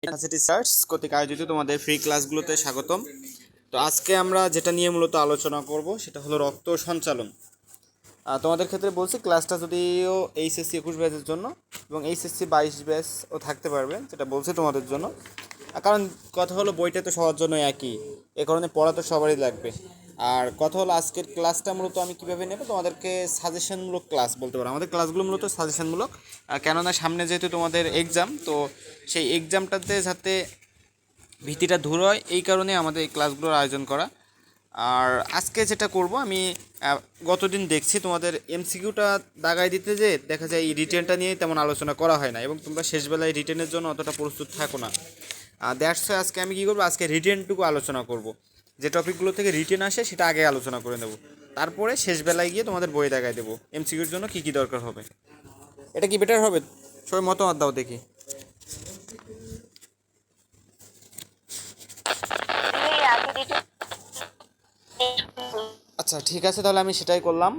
University search কর্তৃক আয়োজিত তোমাদের ফ্রি ক্লাসগুলোতে স্বাগতম। তো আজকে আমরা যেটা নিয়ে মূলত আলোচনা করব সেটা হলো রক্ত সঞ্চালন। তোমাদের ক্ষেত্রে বলছি ক্লাসটা যদিও এইচএসসি 21 ব্যাচের জন্য এবং এইচএসসি 22 ব্যাচও থাকতে পারবে, যেটা বলছি তোমাদের জন্য। কারণ কথা হলো বইটা তো সবার জন্য একই, এ কারণে পড়া তো সবারই লাগবে। আর কথা হলো আজকের ক্লাসটা মূলত আমি কীভাবে নেব, তোমাদেরকে সাজেশনমূলক ক্লাস বলতে পারো। আমাদের ক্লাসগুলো মূলত সাজেশনমূলক, কেননা সামনে যেহেতু তোমাদের এক্সাম, তো সেই এক্সামটাতে যাতে ভীতিটা দূর হয় এই কারণে আমাদের এই ক্লাসগুলোর আয়োজন করা। আর আজকে যেটা করব আমি গতদিন দেখছি তোমাদের এমসিকিউটা দাগাই দিতে যে দেখা যায় এই রিটেনটা নিয়ে তেমন আলোচনা করা হয় না এবং তোমরা শেষবেলায় রিটেনের জন্য অতটা প্রস্তুত থাকো না। দ্যাটস ওয়াই আজকে আমি কী করবো, আজকে রিটেনটুকু আলোচনা করব। যে টপিকগুলো থেকে রিটেন আসে সেটা আগে আলোচনা করে নেব, তারপরে শেষবেলায় গিয়ে তোমাদের বই দেখায় দেবো এমসিকিউর জন্য কী কী দরকার হবে। এটা কি বেটার হবে? সবাই মতামত দাও দেখি। আচ্ছা ঠিক আছে, তাহলে আমি সেটাই করলাম।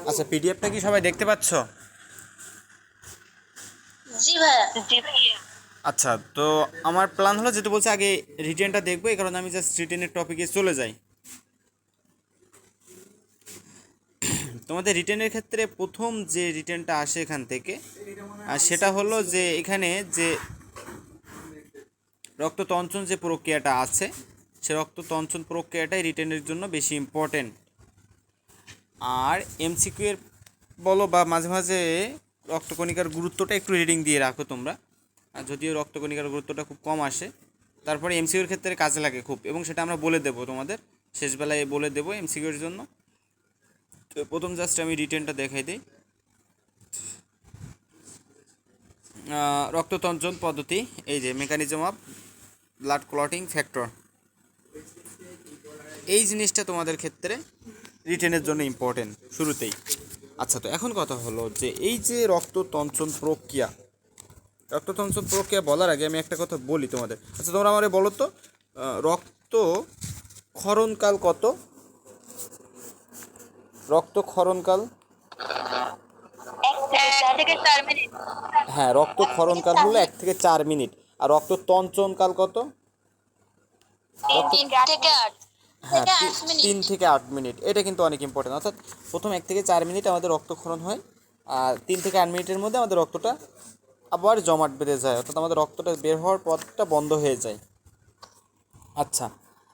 আচ্ছা, পিডিএফটা কি সবাই দেখতে পাচ্ছ? জি ভাইয়া। আচ্ছা, তো আমার প্ল্যান হলো যেটা বলছে আগে রিটেনটা দেখবো, এই কারণে আমি জাস্ট রিটেনের টপিকে চলে যাই। তোমাদের রিটেনের ক্ষেত্রে প্রথম যে রিটেনটা আসে এখান থেকে, সেটা হলো যে এখানে যে রক্ততঞ্চন যে প্রক্রিয়াটা আছে, সে রক্ততঞ্চন প্রক্রিয়াটাই রিটেনের জন্য বেশি ইম্পর্টেন্ট। আর এমসিকিউ এর বলো বা মাঝে মাঝে রক্তকণিকার গুরুত্বটা একটু রিডিং দিয়ে রাখো তোমরা, আর যদিও রক্তকণিকার গুরুত্বটা খুব কম আসে, তারপরে এমসিকিউর ক্ষেত্রে কাজে লাগে খুব, এবং সেটা আমরা বলে দেবো তোমাদের শেষবেলায় বলে দেবো এমসিকিউর জন্য। তো প্রথম জাস্ট আমি রিটেনটা দেখাই দিই। রক্ততঞ্চন পদ্ধতি, এই যে mechanism of blood clotting factor, এই জিনিসটা তোমাদের ক্ষেত্রে রিটেনের জন্য ইম্পর্টেন্ট শুরুতেই। আচ্ছা, তো এখন কথা হলো যে এই যে রক্ততঞ্চন প্রক্রিয়া বলার আগে আমি একটা কথা বলি তোমাদের। আচ্ছা, তোমরা আমারে বলো তো, রক্ত ক্ষরণকাল কত? রক্ত ক্ষরণকাল, হ্যাঁ, রক্ত ক্ষরণকাল হলো 1 থেকে 4 মিনিট। আর রক্ত তঞ্চনকাল কত? হ্যাঁ, 3 থেকে 8 মিনিট। এটা কিন্তু অনেক ইম্পর্টেন্ট। অর্থাৎ প্রথম 1 থেকে 4 মিনিট আমাদের রক্তক্ষরণ হয়, আর 3 থেকে 8 মিনিটের মধ্যে আমাদের রক্তটা আবার জমাট বেঁধে যায়, অর্থাৎ আমাদের রক্তটা বের হওয়ার পথটা বন্ধ হয়ে যায়। আচ্ছা,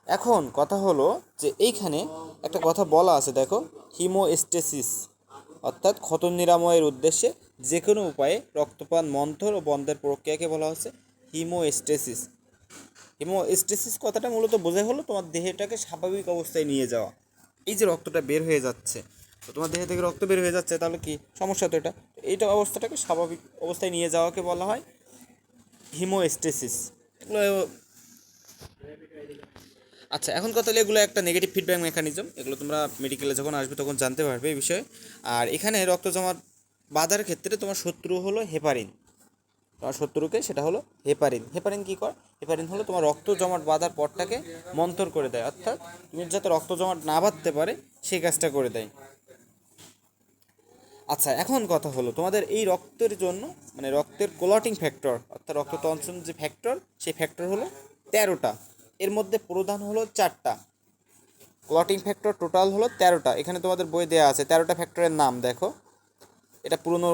এখন কথা হলো যে এইখানে একটা কথা বলা আছে, দেখো, হিমোস্টেসিস, অর্থাৎ ক্ষত নিরাময়ের উদ্দেশ্যে যে কোনো উপায়ে রক্তপাত মন্থর ও বন্ধের প্রক্রিয়াকে বলা হচ্ছে হিমোস্টেসিস। হিমোস্টেসিস কথাটা মূলত বোঝাই হলো তোমার দেহটাকে স্বাভাবিক অবস্থায় নিয়ে যাওয়া। এই যে রক্তটা বের হয়ে যাচ্ছে, তো তোমার দেহ থেকে রক্ত বের হয়ে যাচ্ছে, তাহলে কি সমস্যা? তো এইটা অবস্থাটাকে স্বাভাবিক অবস্থায় নিয়ে যাওয়াকে বলা হয় হিমোস্টেসিস। এগুলো আচ্ছা, এখন কথা হলো এগুলো একটা নেগেটিভ ফিডব্যাক মেকানিজম, এগুলো তোমরা মেডিকেলে যখন আসবে তখন জানতে পারবে এই বিষয়ে। আর এখানে রক্ত জমাট বাঁধার ক্ষেত্রে তোমার শত্রু হলো হেপারিন। তোমার শত্রুকে সেটা হলো হেপারিন। হেপারিন কী করে? হেপারিন হলো তোমার রক্ত জমাট বাঁধার পথটাকে মন্থর করে দেয়, অর্থাৎ তুমি যাতে রক্ত জমাট না বাঁধতে পারে সেই কাজটা করে দেয়। আচ্ছা, এখন কথা হলো তোমাদের এই রক্তের জন্য, মানে রক্তের ক্লটিং ফ্যাক্টর অর্থাৎ রক্ততঞ্চন যে ফ্যাক্টর, সেই ফ্যাক্টর হলো 13টা। এর মধ্যে প্রধান হলো 4টা। ক্লটিং ফ্যাক্টর টোটাল হলো 13টা। এখানে তোমাদের বই দেওয়া আছে 13টা ফ্যাক্টরের নাম, দেখো। এটা পুরনো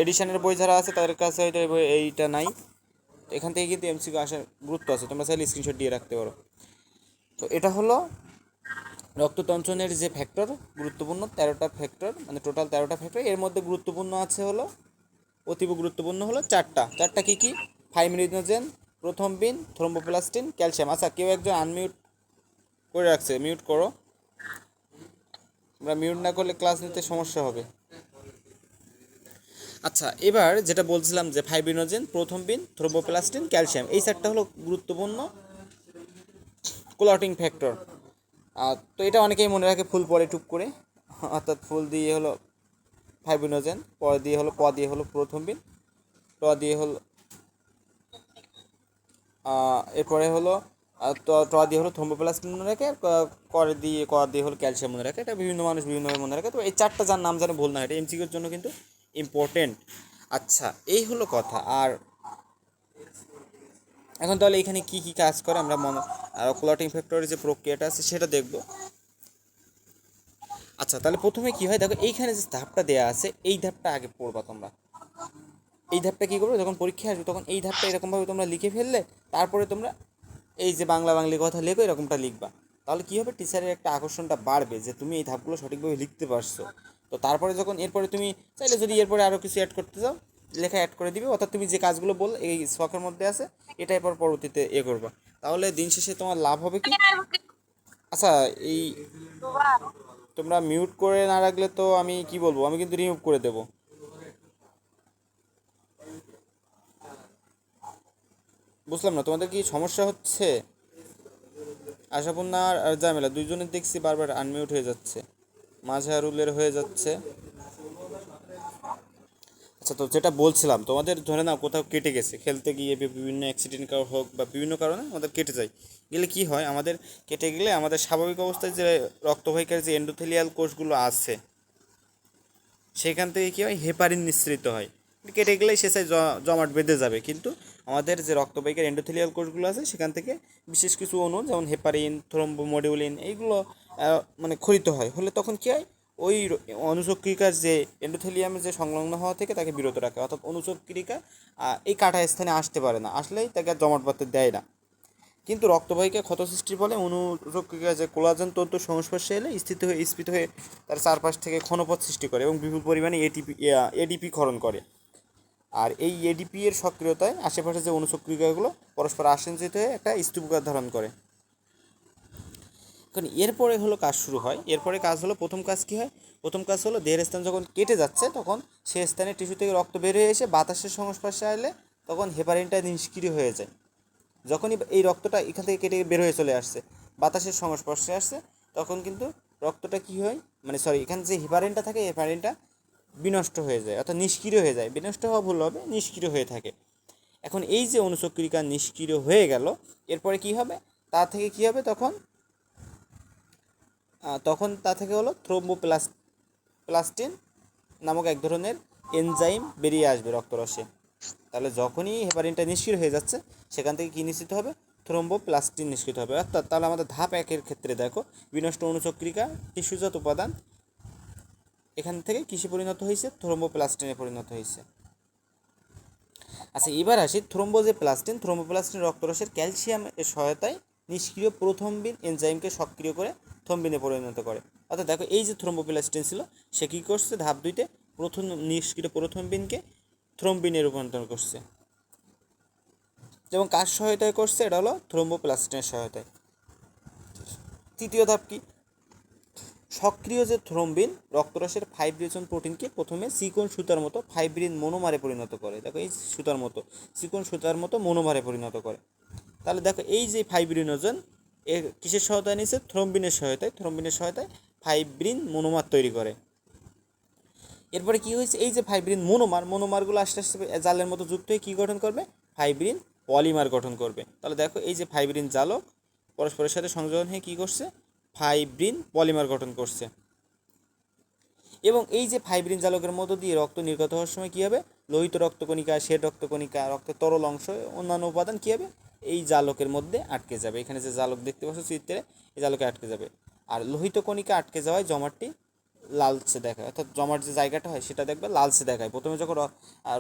এডিশনের বই যারা আছে তাদের কাছে হয়তো এই বই এইটা নাই। এখান থেকে কিন্তু এমসিকিউ আসার গুরুত্ব আছে, তোমরা চাইলে স্ক্রিনশট দিয়ে রাখতে পারো। তো এটা হলো রক্ততঞ্চনের যে ফ্যাক্টর গুরুত্বপূর্ণ 13টা ফ্যাক্টর, মানে টোটাল 13টা ফ্যাক্টর। এর মধ্যে গুরুত্বপূর্ণ আছে হলো, অতীব গুরুত্বপূর্ণ হলো 4টা কী কী? Fibrinogen, প্রথমবিন, thromboplastin, calcium. আচ্ছা, কেউ একজন আনমিউট করে রাখছে, মিউট করো। আমরা মিউট না করলে ক্লাস নিতে সমস্যা হবে। আচ্ছা, এবার যেটা বলছিলাম যে ফাইব্রিনোজেন, প্রথমবিন, থ্রোম্বোপ্লাস্টিন, ক্যালসিয়াম, এই 4টা হলো গুরুত্বপূর্ণ ক্লটিং ফ্যাক্টর। তো এটা অনেকেই মনে রাখে ফুল পরে টুপ করে, অর্থাৎ ফুল দিয়ে হলো ফাইব্রিনোজেন, পরে দিয়ে হলো দিয়ে হলো প্রথমবিন, দিয়ে হলো এরপরে হলো দিয়ে হলো থ্রোম্বোপ্লাস্টিন মনে রাখে, আর ক দিয়ে হলো ক্যালসিয়াম মনে রাখে। এটা বিভিন্ন মানুষ বিভিন্নভাবে মনে রাখে। তো এই 4টা যার নাম যেন ভুল না হয়, এটা এমসিকিউর জন্য কিন্তু ইম্পর্টেন্ট। আচ্ছা, এই হলো কথা। আর এখন তাহলে এখানে কি কি কাজ করে আমরা ক্লটিং ফ্যাক্টরের যে প্রক্রিয়াটা আছে সেটা দেখব। আচ্ছা, তাহলে প্রথমে কি হয় দেখো, এইখানে যে ধাপটা দেওয়া আছে এই ধাপটা আগে পড়বা তোমরা। এই ধাপটা কী করবে, যখন পরীক্ষা আসবে তখন এই ধাপটা এরকমভাবে তোমরা লিখে ফেললে তারপরে তোমরা এই যে বাংলা বাংলি কথা লেখো এরকমটা লিখবা। তাহলে কী হবে, টিচারের একটা আকর্ষণটা বাড়বে যে তুমি এই ধাপগুলো সঠিকভাবে লিখতে পারছো। তো তারপরে যখন এরপরে তুমি চাইলে যদি এরপরে আরও কিছু অ্যাড করতে চাও, লেখা অ্যাড করে দিবে, অর্থাৎ তুমি যে কাজগুলো বল এই শখের মধ্যে আছে এটাই পর পরবর্তীতে করবা। তাহলে দিন শেষে তোমার লাভ হবে কি। আচ্ছা, এই তোমরা মিউট করে না রাখলে তো আমি কি বলবো, আমি কিন্তু রিমুভ করে দেবো। বুঝলাম না, তোমাদের কি সমস্যা হচ্ছে? আশাপূর্ণা আর জামেলা দুইজনের দেখছি বারবার আনমিউট হয়ে যাচ্ছে, মাঝহারুলের হয়ে যাচ্ছে। আচ্ছা, তো যেটা বলছিলাম তোমাদের, ধরে নাও কোথাও কেটে গেছে খেলতে গিয়ে বিভিন্ন অ্যাক্সিডেন্ট হোক বা বিভিন্ন কারণে আমাদের কেটে যায়, গেলে কি হয়, আমাদের কেটে গেলে আমাদের স্বাভাবিক অবস্থায় যে রক্তবাহিকার যে এন্ডোথেলিয়াল কোষগুলো আছে সেখান থেকে কী হয়, হেপারিন নিঃসৃত হয়। কেটে গেলেই সে চাই জমাট বেঁধে যাবে, কিন্তু আমাদের যে রক্তবাহিকার এন্ডোথেলিয়াল কোষগুলো আছে সেখান থেকে বিশেষ কিছু অণু যেমন হেপারিন, থ্রোম্বোমোডিউলিন এইগুলো মানে ক্ষরিত হয়, হলে তখন কী হয়, ওই অনুচক্রিকার যে এন্ডোথেলিয়ামের যে সংলগ্ন হওয়া থেকে তাকে বিরত রাখে, অর্থাৎ অনুচক্রিকা এই কাটা স্থানে আসতে পারে না, আসলেই তাকে আর জমাট বাঁধতে দেয় না। কিন্তু রক্তবাহিকায় ক্ষত সৃষ্টির ফলে অনুচক্রিকা যে কোলাজেন তন্তুর সংস্পর্শে এলে স্ফীত হয়ে তার চারপাশ থেকে ক্ষণপথ সৃষ্টি করে এবং বিপুল পরিমাণে এডিপি ক্ষরণ করে। আর এই এডিপি এর সক্রিয়তায় আশেপাশে যে অনুচক্রিকাগুলো পরস্পর আসঞ্চিত হয়ে একটা স্তূপকার ধারণ করে। কারণ এরপরে হলো কাজ শুরু হয়, এরপরে কাজ হলো, প্রথম কাজ কী হয়, প্রথম কাজ হলো দেহের স্থান যখন কেটে যাচ্ছে তখন সে স্থানে টিস্যু থেকে রক্ত বের হয়ে এসে বাতাসের সংস্পর্শে এলে তখন হেপারিনটা নিষ্ক্রিয় হয়ে যায়। যখনই এই রক্তটা এখান থেকে কেটে বের হয়ে চলে আসছে, বাতাসের সংস্পর্শে আসছে, তখন কিন্তু রক্তটা কী হয়, মানে সরি, এখানে যে হেপারিনটা থাকে হেপারিনটা বিনষ্ট হয়ে যায়, অর্থাৎ নিষ্ক্রিয় হয়ে যায়, বিনষ্ট হওয়া ভুল হবে, নিষ্ক্রিয় হয়ে থাকে। এখন এই যে অনুচক্রিকা নিষ্ক্রিয় হয়ে গেল, এরপরে কি হবে, তা থেকে কি হবে, তখন তখন তা থেকে হলো প্লাস্টিন নামক এক ধরনের এনজাইম বেরিয়ে আসবে রক্তরসে। তাহলে যখনই হেপারিনটা নিষ্ক্রিয় হয়ে যাচ্ছে সেখান থেকে কী নিশ্চিত হবে, থ্রোম্বোপ্লাস্টিন নিষ্কৃত হবে। অর্থাৎ তাহলে আমাদের ধাপ একের ক্ষেত্রে দেখো, বিনষ্ট অনুচক্রিকা টিস্যুজাত উপাদান এখান থেকে কিসে পরিণত হয়েছে, থ্রোম্বোপ্লাস্টিনে পরিণত হয়েছে। আচ্ছা, এবার আসি থ্রোম্বোপ্লাস্টিন রক্তরসের ক্যালসিয়াম এর সহায়তায় নিষ্ক্রিয় প্রথমবিন এনজাইমকে সক্রিয় করে থ্রম্বিনে পরিণত করে। অর্থাৎ দেখো, এই যে থ্রোম্বোপ্লাস্টিন ছিল সে কী করছে, ধাপ দুইতে প্রথম নিষ্ক্রিয় প্রথমবিনকে থ্রম্বিনে রূপান্তর করছে, এবং কার সহায়তায় করছে, এটা হলো থ্রোম্বোপ্লাস্টিনের সহায়তায়। তৃতীয় ধাপ কি, সক্রিয় যে থ্রম্বিন রক্তরসের ফাইব্রিনজন প্রোটিনকে প্রথমে চিকন সুতার মতো ফাইব্রিন মনোমারে পরিণত করে। দেখো, এই সুতার মতো চিকন সুতার মতো মনোমারে পরিণত করে। তাহলে দেখো, এই যে ফাইব্রিনোজেন এর কিসের সহায়তায় নিচ্ছে, থ্রম্বিনের সহায়তায় ফাইব্রিন মনোমার তৈরি করে। এরপরে কি হয়েছে, এই যে ফাইব্রিন মনোমারগুলো আস্তে আস্তে জালের মতো যুক্ত হয়ে কী গঠন করবে, ফাইব্রিন পলিমার গঠন করবে। তাহলে দেখো, এই যে ফাইব্রিন জালক পরস্পরের সাথে সংযোজন হয়ে কী করছে, ফাইব্রিন পলিমার গঠন করছে। এবং এই যে ফাইব্রিন জালকের মধ্য দিয়ে রক্ত নির্গত হওয়ার সময় কী হবে, লোহিত রক্তকণিকা, শ্বেত রক্তকণিকা, রক্তের তরল অংশ, অন্যান্য উপাদান কী হবে, এই জালকের মধ্যে আটকে যাবে। এখানে যে জালক দেখতে পাচ্ছ চিত্রে, এই জালকে আটকে যাবে। আর লোহিত কণিকা আটকে যাওয়ায় জমাটটি লালচে দেখায়, অর্থাৎ জমাট যে জায়গাটা হয় সেটা দেখবে লালচে দেখায়। প্রথমে যখন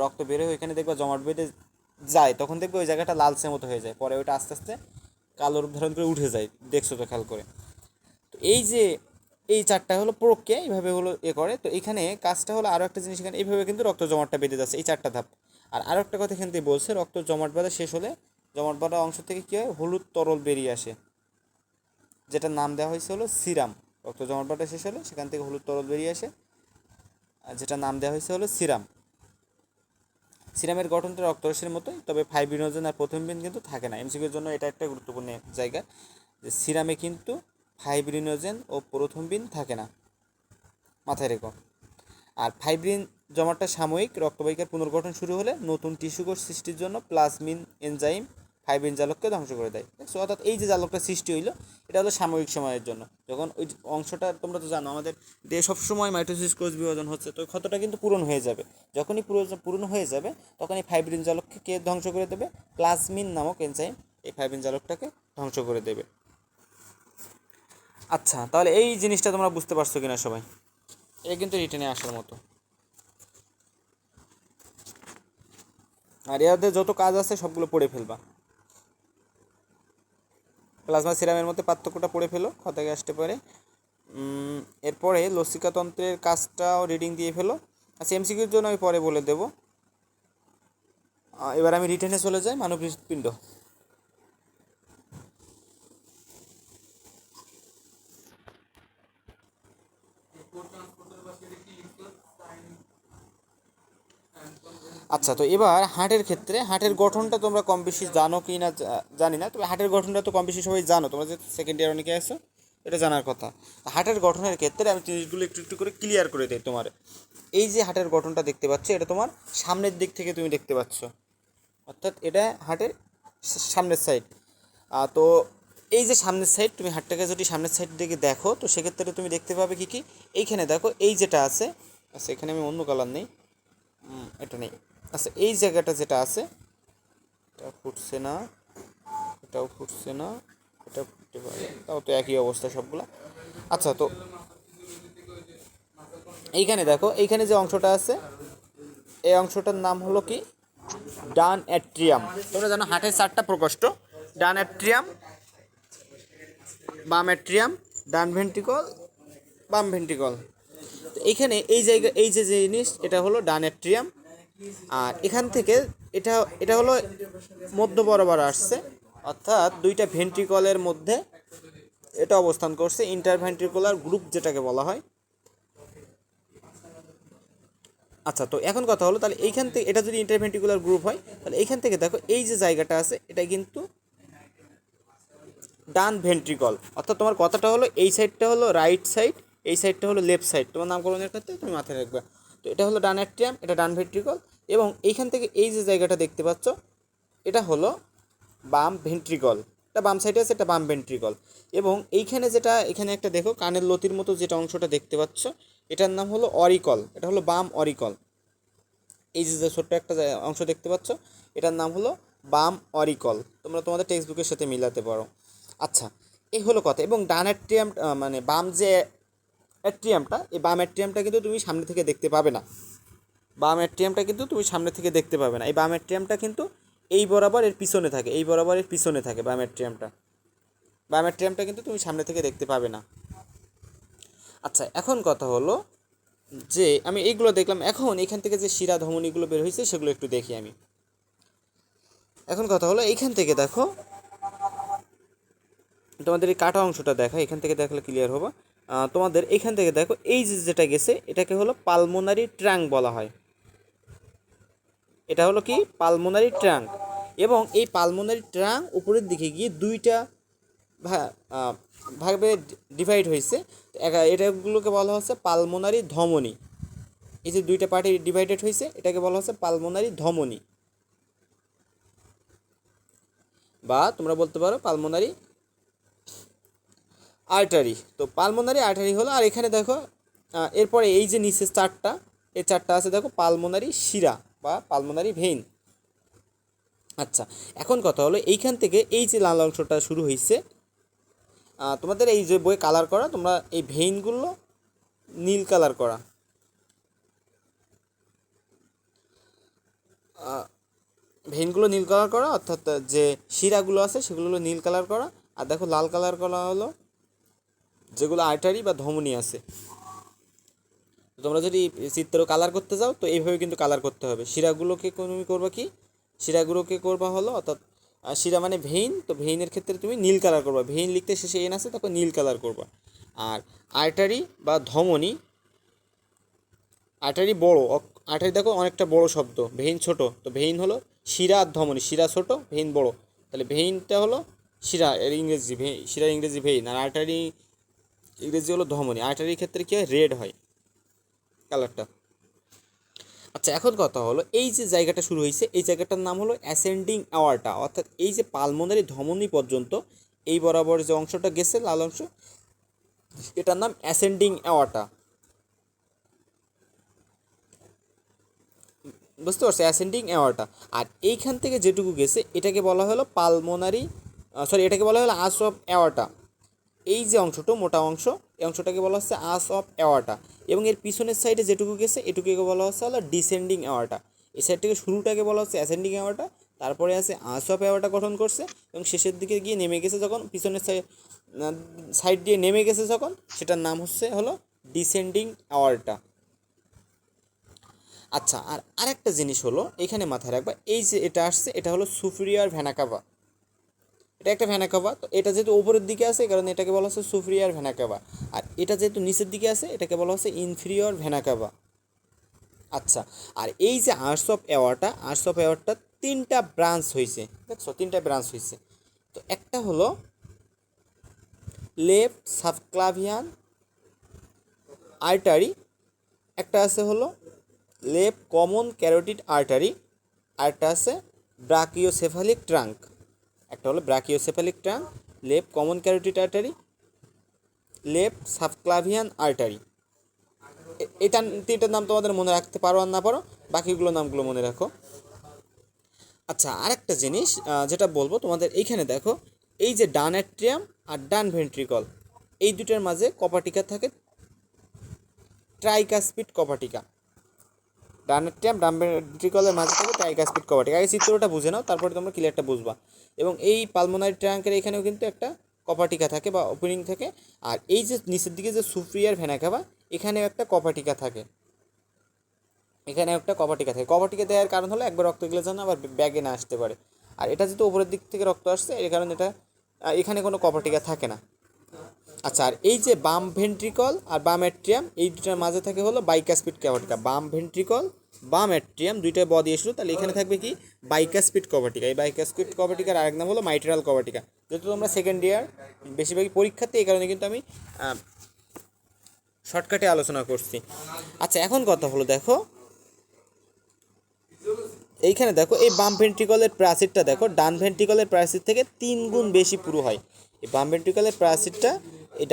রক্ত বেরোয় এখানে দেখবে জমাট বেঁধে যায়, তখন দেখবে ওই জায়গাটা লালচে মতো হয়ে যায়, পরে ওইটা আস্তে আস্তে কালো রূপ ধারণ করে উঠে যায়, দেখছো তো খেয়াল করে। তো এই যে এই চারটা হলো প্রক্রিয়া, এইভাবে হলো করে। তো এখানে কাজটা হলো আরও একটা জিনিস, এখানে এইভাবে কিন্তু রক্ত জমাটটা বেঁধে যাচ্ছে, এই চারটা ধাপ। আর আরও একটা কথা এখান থেকে বলছে, রক্ত জমাট বাঁধা শেষ হলে জমাট বাঁধা অংশ থেকে কী হয়, হলুদ তরল বেরিয়ে আসে, যেটার নাম দেওয়া হয়েছে হলো সিরাম। রক্ত জমাট বাঁধা শেষ হলে সেখান থেকে হলুদ তরল বেরিয়ে আসে, যেটার নাম দেওয়া হয়েছে হলো সিরাম। সিরামের গঠনটা রক্তরসের মতোই, তবে ফাইব্রিনোজেন আর প্রথমবিন কিন্তু থাকে না। এমসিকিউর জন্য এটা একটা গুরুত্বপূর্ণ জায়গা, যে সিরামে কিন্তু ফাইব্রিনোজেন ও প্রথমবিন থাকে না, মাথায় রেখো। আর ফাইব্রিন জমাটটা সাময়িক, রক্তবাহিকার পুনর্গঠন শুরু হলে নতুন টিস্যু কোষ সৃষ্টির জন্য প্লাজমিন এনজাইম ফাইব্রিন জালককে ধ্বংস করে দেয়। সো অর্থাৎ এই যে জালকটা সৃষ্টি হইলো এটা হলো সাময়িক সময়ের জন্য। যখন ওই অংশটা তোমরা তো জানো আমাদের দেহে সবসময় মাইটোসিস কোষ বিভাজন হচ্ছে, তো ক্ষতটা কিন্তু পূরণ হয়ে যাবে। যখনই পূরণ হয়ে যাবে তখন এই ফাইব্রিন জালককে কে ধ্বংস করে দেবে? প্লাজমিন নামক এনজাইম এই ফাইব্রিন জালকটাকে ধ্বংস করে দেবে। আচ্ছা, তাহলে এই জিনিসটা তোমরা বুঝতে পারছো কিনা সবাই? এটা কিন্তু রিটেনে আসার মতো। আর এদের যত কাজ আছে সবগুলো পড়ে ফেলবা। প্লাজমা সিরামের মধ্যে পার্থক্যটা পড়ে ফেলো, কথাকে আসতে পারে। এরপরে লসিকাতন্ত্রের কাজটাও রিডিং দিয়ে ফেলো। আচ্ছা, এমসিকিউর জন্য আমি পরে বলে দেবো। এবার আমি রিটেনে চলে যাই। মানব হৃৎপিণ্ড। আচ্ছা, তো এবার হার্টের ক্ষেত্রে হার্টের গঠনটা তোমরা কম বেশি জানো কি না জানি না, তবে হার্টের গঠনটা তো কম বেশি সবাই জানো, তোমরা যে সেকেন্ড ইয়ার অনেকে আছো এটা জানার কথা। হার্টের গঠনের ক্ষেত্রে আমি জিনিসগুলো একটু একটু করে ক্লিয়ার করে দিই তোমার। এই যে হার্টের গঠনটা দেখতে পাচ্ছ এটা তোমার সামনের দিক থেকে তুমি দেখতে পাচ্ছ, অর্থাৎ এটা হার্টের সামনের সাইড। তো এই যে সামনের সাইড, তুমি হার্টটাকে যদি সামনের সাইড দিকে দেখো তো সেক্ষেত্রে তুমি দেখতে পাবে কী কী? এইখানে দেখো এই যেটা আছে, আচ্ছা এখানে আমি অন্য কালার নেই, এটা নেই। আচ্ছা, এই জায়গাটা যেটা আছে এটা ফুটছে না, এটাও ফুটছে না, এটা ফুটতে পারে, তাও তো একই অবস্থা সবগুলা। আচ্ছা, তো এইখানে দেখো এইখানে যে অংশটা আছে এই অংশটার নাম হলো কি? ডান অ্যাট্রিয়াম। তোমরা জানো হার্টের 4টা প্রকোষ্ঠ: ডান অ্যাট্রিয়াম, বাম অ্যাট্রিয়াম, ডান ভেন্ট্রিকল, বাম ভেন্ট্রিকল। তো এইখানে এই জায়গা এই যে জিনিস এটা হলো ডান অ্যাট্রিয়াম। আর এখান থেকে এটা এটা হলো মধ্য বরাবর আসছে, অর্থাৎ দুইটা ভেন্ট্রিকলের মধ্যে এটা অবস্থান করছে, ইন্টারভেন্ট্রিকুলার গ্রুপ যেটাকে বলা হয়। আচ্ছা, তো এখন কথা হলো তাহলে এইখান থেকে এটা যদি ইন্টারভেন্ট্রিকুলার গ্রুপ হয় তাহলে এইখান থেকে দেখো এই যে জায়গাটা আছে এটা কিন্তু ডান ভেন্ট্রিকল। অর্থাৎ তোমার কথাটা হলো এই সাইডটা হলো রাইট সাইড, এই সাইডটা হলো লেফট সাইড। তোমার নামকরণের ক্ষেত্রে তুমি মাথায় রাখবে। তো এটা হলো ডান অ্যাট্রিয়াম, এটা ডান ভেন্ট্রিকল, এবং এইখান থেকে এই যে জায়গাটা দেখতে পাচ্ছ এটা হলো বাম ভেন্ট্রিকল। এটা বাম সাইডে আছে, এটা বাম ভেন্ট্রিকল। এবং এইখানে যেটা এখানে একটা দেখো কানের লতির মতো যেটা অংশটা দেখতে পাচ্ছ এটার নাম হলো অরিকল, এটা হলো বাম অরিকল। এই যে ছোট্ট একটা অংশ দেখতে পাচ্ছ এটার নাম হলো বাম অরিকল। তোমরা তোমাদের টেক্সট বুকের সাথে মিলাতে পারো। আচ্ছা, এই হলো কথা। এবং ডান অ্যাট্রিয়াম মানে বাম যে অ্যাট্রিয়ামটা, এই বাম অ্যাট্রিয়ামটা কিন্তু তুমি সামনে থেকে দেখতে পাবে না। বাম অ্যাট্রিয়ামটা কিন্তু তুমি সামনে থেকে দেখতে পাবে না। এই বাম অ্যাট্রিয়ামটা কিন্তু এই বরাবর এর পিছনে থাকে, এই বরাবর এর পিছনে থাকে বাম অ্যাট্রিয়ামটা। বাম অ্যাট্রিয়ামটা কিন্তু তুমি সামনে থেকে দেখতে পাবে না। আচ্ছা, এখন কথা হলো যে আমি এইগুলো দেখলাম, এখন এখান থেকে যে শিরা ধমনীগুলো বের হয়েছে সেগুলো একটু দেখি আমি। এখন কথা হলো এইখান থেকে দেখো তোমাদের এই কাটা অংশটা দেখা, এখান থেকে দেখলে ক্লিয়ার হবে। তোমাদের এখান থেকে দেখো এই যে যেটা গেছে এটাকে হলো পালমোনারি ট্রাঙ্ক বলা হয়। এটা হলো কি? Pulmonary trunk. এবং এই পালমোনারি ট্রাঙ্ক উপরের দিকে গিয়ে দুইটা ভাবে ডিভাইড হয়েছে। এটাগুলোকে বলা হচ্ছে পালমোনারি ধমনী। এই যে দুইটা পার্টে ডিভাইডেড হয়েছে এটাকে বলা হচ্ছে পালমোনারি ধমনী, বা তোমরা বলতে পারো পালমোনারি আর্টারি। তো পালমোনারি আর্টারি হলো। আর এখানে দেখো এরপরে এই যে নিচে চারটা, এই চারটা আছে দেখো পালমোনারি শিরা বা পালমোনারি ভেইন। আচ্ছা, এখন কথা হলো এইখান থেকে এই যে লাল অংশটা শুরু হয়েছে, তোমাদের এই যে বই কালার করা, তোমরা এই ভেইনগুলো নীল কালার করা, ভেইনগুলো নীল কালার করা, অর্থাৎ যে শিরাগুলো আছে সেগুলো হলো নীল কালার করা। আর দেখো লাল কালার করা হলো যেগুলো আর্টারি বা ধমনী আছে। তোমরা যদি চিত্র কালার করতে যাও তো এইভাবে কিন্তু কালার করতে হবে। শিরাগুলোকে তুমি করবা কি? শিরাগুলোকে করবা হলো, অর্থাৎ শিরা মানে ভেইন, তো ভেইনের ক্ষেত্রে তুমি নীল কালার করবা। ভেইন লিখতে শেষে এন আছে, তখন নীল কালার করবা। আর আর্টারি বা ধমনী, আর্টারি বড়, আর্টারি দেখো অনেকটা বড় শব্দ, ভেইন ছোট। তো ভেইন হলো শিরা আর ধমনী, শিরা ছোট ভেইন বড়, তাহলে ভেইনটা হলো শিরা এর ইংরেজি, শিরার ইংরেজি ভেইন, আর আর্টারি ইংরেজি হলো ধমনী। আর্টারির ক্ষেত্রে কী হয়? রেড হয় কালারটা। আচ্ছা, এখন কথা হলো এই যে জায়গাটা শুরু হয়েছে এই জায়গাটার নাম হলো অ্যাসেন্ডিং অ্যাওয়ার্টা, অর্থাৎ এই যে পালমোনারি ধমনী পর্যন্ত এই বরাবর যে অংশটা গেছে লাল অংশ, এটার নাম অ্যাসেন্ডিং অ্যাওয়ার্টা। বুঝতে পারছো, অ্যাসেন্ডিং অ্যাওয়ার্টা। আর এইখান থেকে যেটুকু গেছে এটাকে বলা হলো পালমোনারি, এটাকে বলা হলো আস অফ অ্যাওয়ার্টা। এই যে অংশটা মোটা অংশ, এই অংশটাকে বলা হচ্ছে আস অফ অ্যাওয়ার্টা, এবং এর পিছনের সাইডে যেটুকু গেছে এটুকুকে বলা হচ্ছে হলো ডিসেন্ডিং অ্যাওয়ার্টা। এই সাইড থেকে শুরুটাকে বলা হচ্ছে অ্যাসেন্ডিং অ্যাওয়ার্টা, তারপরে আছে আস অফ অ্যাওয়ার্টা গঠন করছে, এবং শেষের দিকে গিয়ে নেমে গেছে যখন পিছনের সাইড দিয়ে নেমে গেছে যখন, সেটার নাম হচ্ছে হলো ডিসেন্ডিং অ্যাওয়ার্টা। আচ্ছা, আর আরেকটা জিনিস হলো এখানে মাথায় রাখবা, এই যে এটা আসছে এটা হলো সুপিরিয়র ভেনা কাভা, এটা একটা ভেনা কাভা। তো এটা যেহেতু উপরের দিকে আছে কারণ এটাকে বলা হচ্ছে সুপিরিয়র ভেনা কাভা, আর এটা যেহেতু নিচের দিকে আছে এটাকে বলা হচ্ছে ইনফিরিয়র ভেনা কাভা। আচ্ছা, আর এই যে আর্টস অফ অ্যাওয়ার্ডটা তিনটা ব্রাঞ্চ হয়েছে, দেখছো তিনটা ব্রাঞ্চ হয়েছে। তো একটা হলো লেফট সাবক্লাভিয়ান আর্টারি, একটা আছে হলো লেফট কমন ক্যারোটিড আর্টারি, আরেকটা আছে ব্রাকিওসেফালিক ট্রাঙ্ক। একটা হলো brachiocephalic trunk, left common carotid artery, left subclavian artery. এটা তিনটার নাম তোমাদের মনে রাখতে পারো আর না পারো, বাকিগুলো নামগুলো মনে রাখো। আচ্ছা, আরেকটা জিনিস যেটা বলবো তোমাদের, এইখানে দেখো এই যে ডান অ্যাট্রিয়াম আর ডান ভেন্ট্রিকল, এই দুটার মাঝে কপাটিকা থাকে, ট্রাইকাসপিড কপাটিকা। ডান অ্যাট্রিয়াম ডান ভেন্ট্রিকলের মাঝে থাকে ট্রাইকাসপিড কপাটিকা। আগে চিত্রটা বুঝে নাও, তারপরে তোমরা ক্লিয়ারটা বুঝবা। এবং এই পালমোনারি ট্রাঙ্কের এখানেও কিন্তু একটা কপাটিকা থাকে বা ওপেনিং থাকে, আর এই যে নিচের দিকে যে সুপিরিয়র ভেনা কাভা, এখানেও একটা কপাটিকা থাকে, এখানে একটা কপাটিকা থাকে। কপাটিকা দেওয়ার কারণ হলো একবার রক্ত গেলে যেন আবার ব্যাগে না আসতে পারে। আর এটা যেহেতু উপরের দিক থেকে রক্ত আসছে এই কারণে এটা এখানে কোনো কপাটিকা থাকে না। আচ্ছা, আর এই যে বাম ভেন্ট্রিকল আর বাম অ্যাট্রিয়াম, এই দুটার মাঝে থাকে হলো বাইকাসপিড কপাটিকা। বাম ভেন্ট্রিকল বাম অ্যাট্রিয়াম দুইটাই ব দিয়ে শুরু, তাহলে এখানে থাকবে কি বাইকাসপিড কপাটিকা। এই বাইকাসপিড কপাটিকার আরেক নাম হলো মাইট্রাল কপাটিকা। যেহেতু তোমরা সেকেন্ড ইয়ার বেশিরভাগই পরীক্ষাতে, এই কারণে কিন্তু আমি শর্টকাটে আলোচনা করছি। আচ্ছা, এখন কথা হলো দেখো এইখানে দেখো এই বাম ভেন্ট্রিকলের প্রাচীরটা দেখো ডান ভেন্ট্রিকলের প্রাচীর থেকে 3 গুণ বেশি পুরু হয়। এই বাম ভেন্ট্রিকলের প্রাচীরটা এই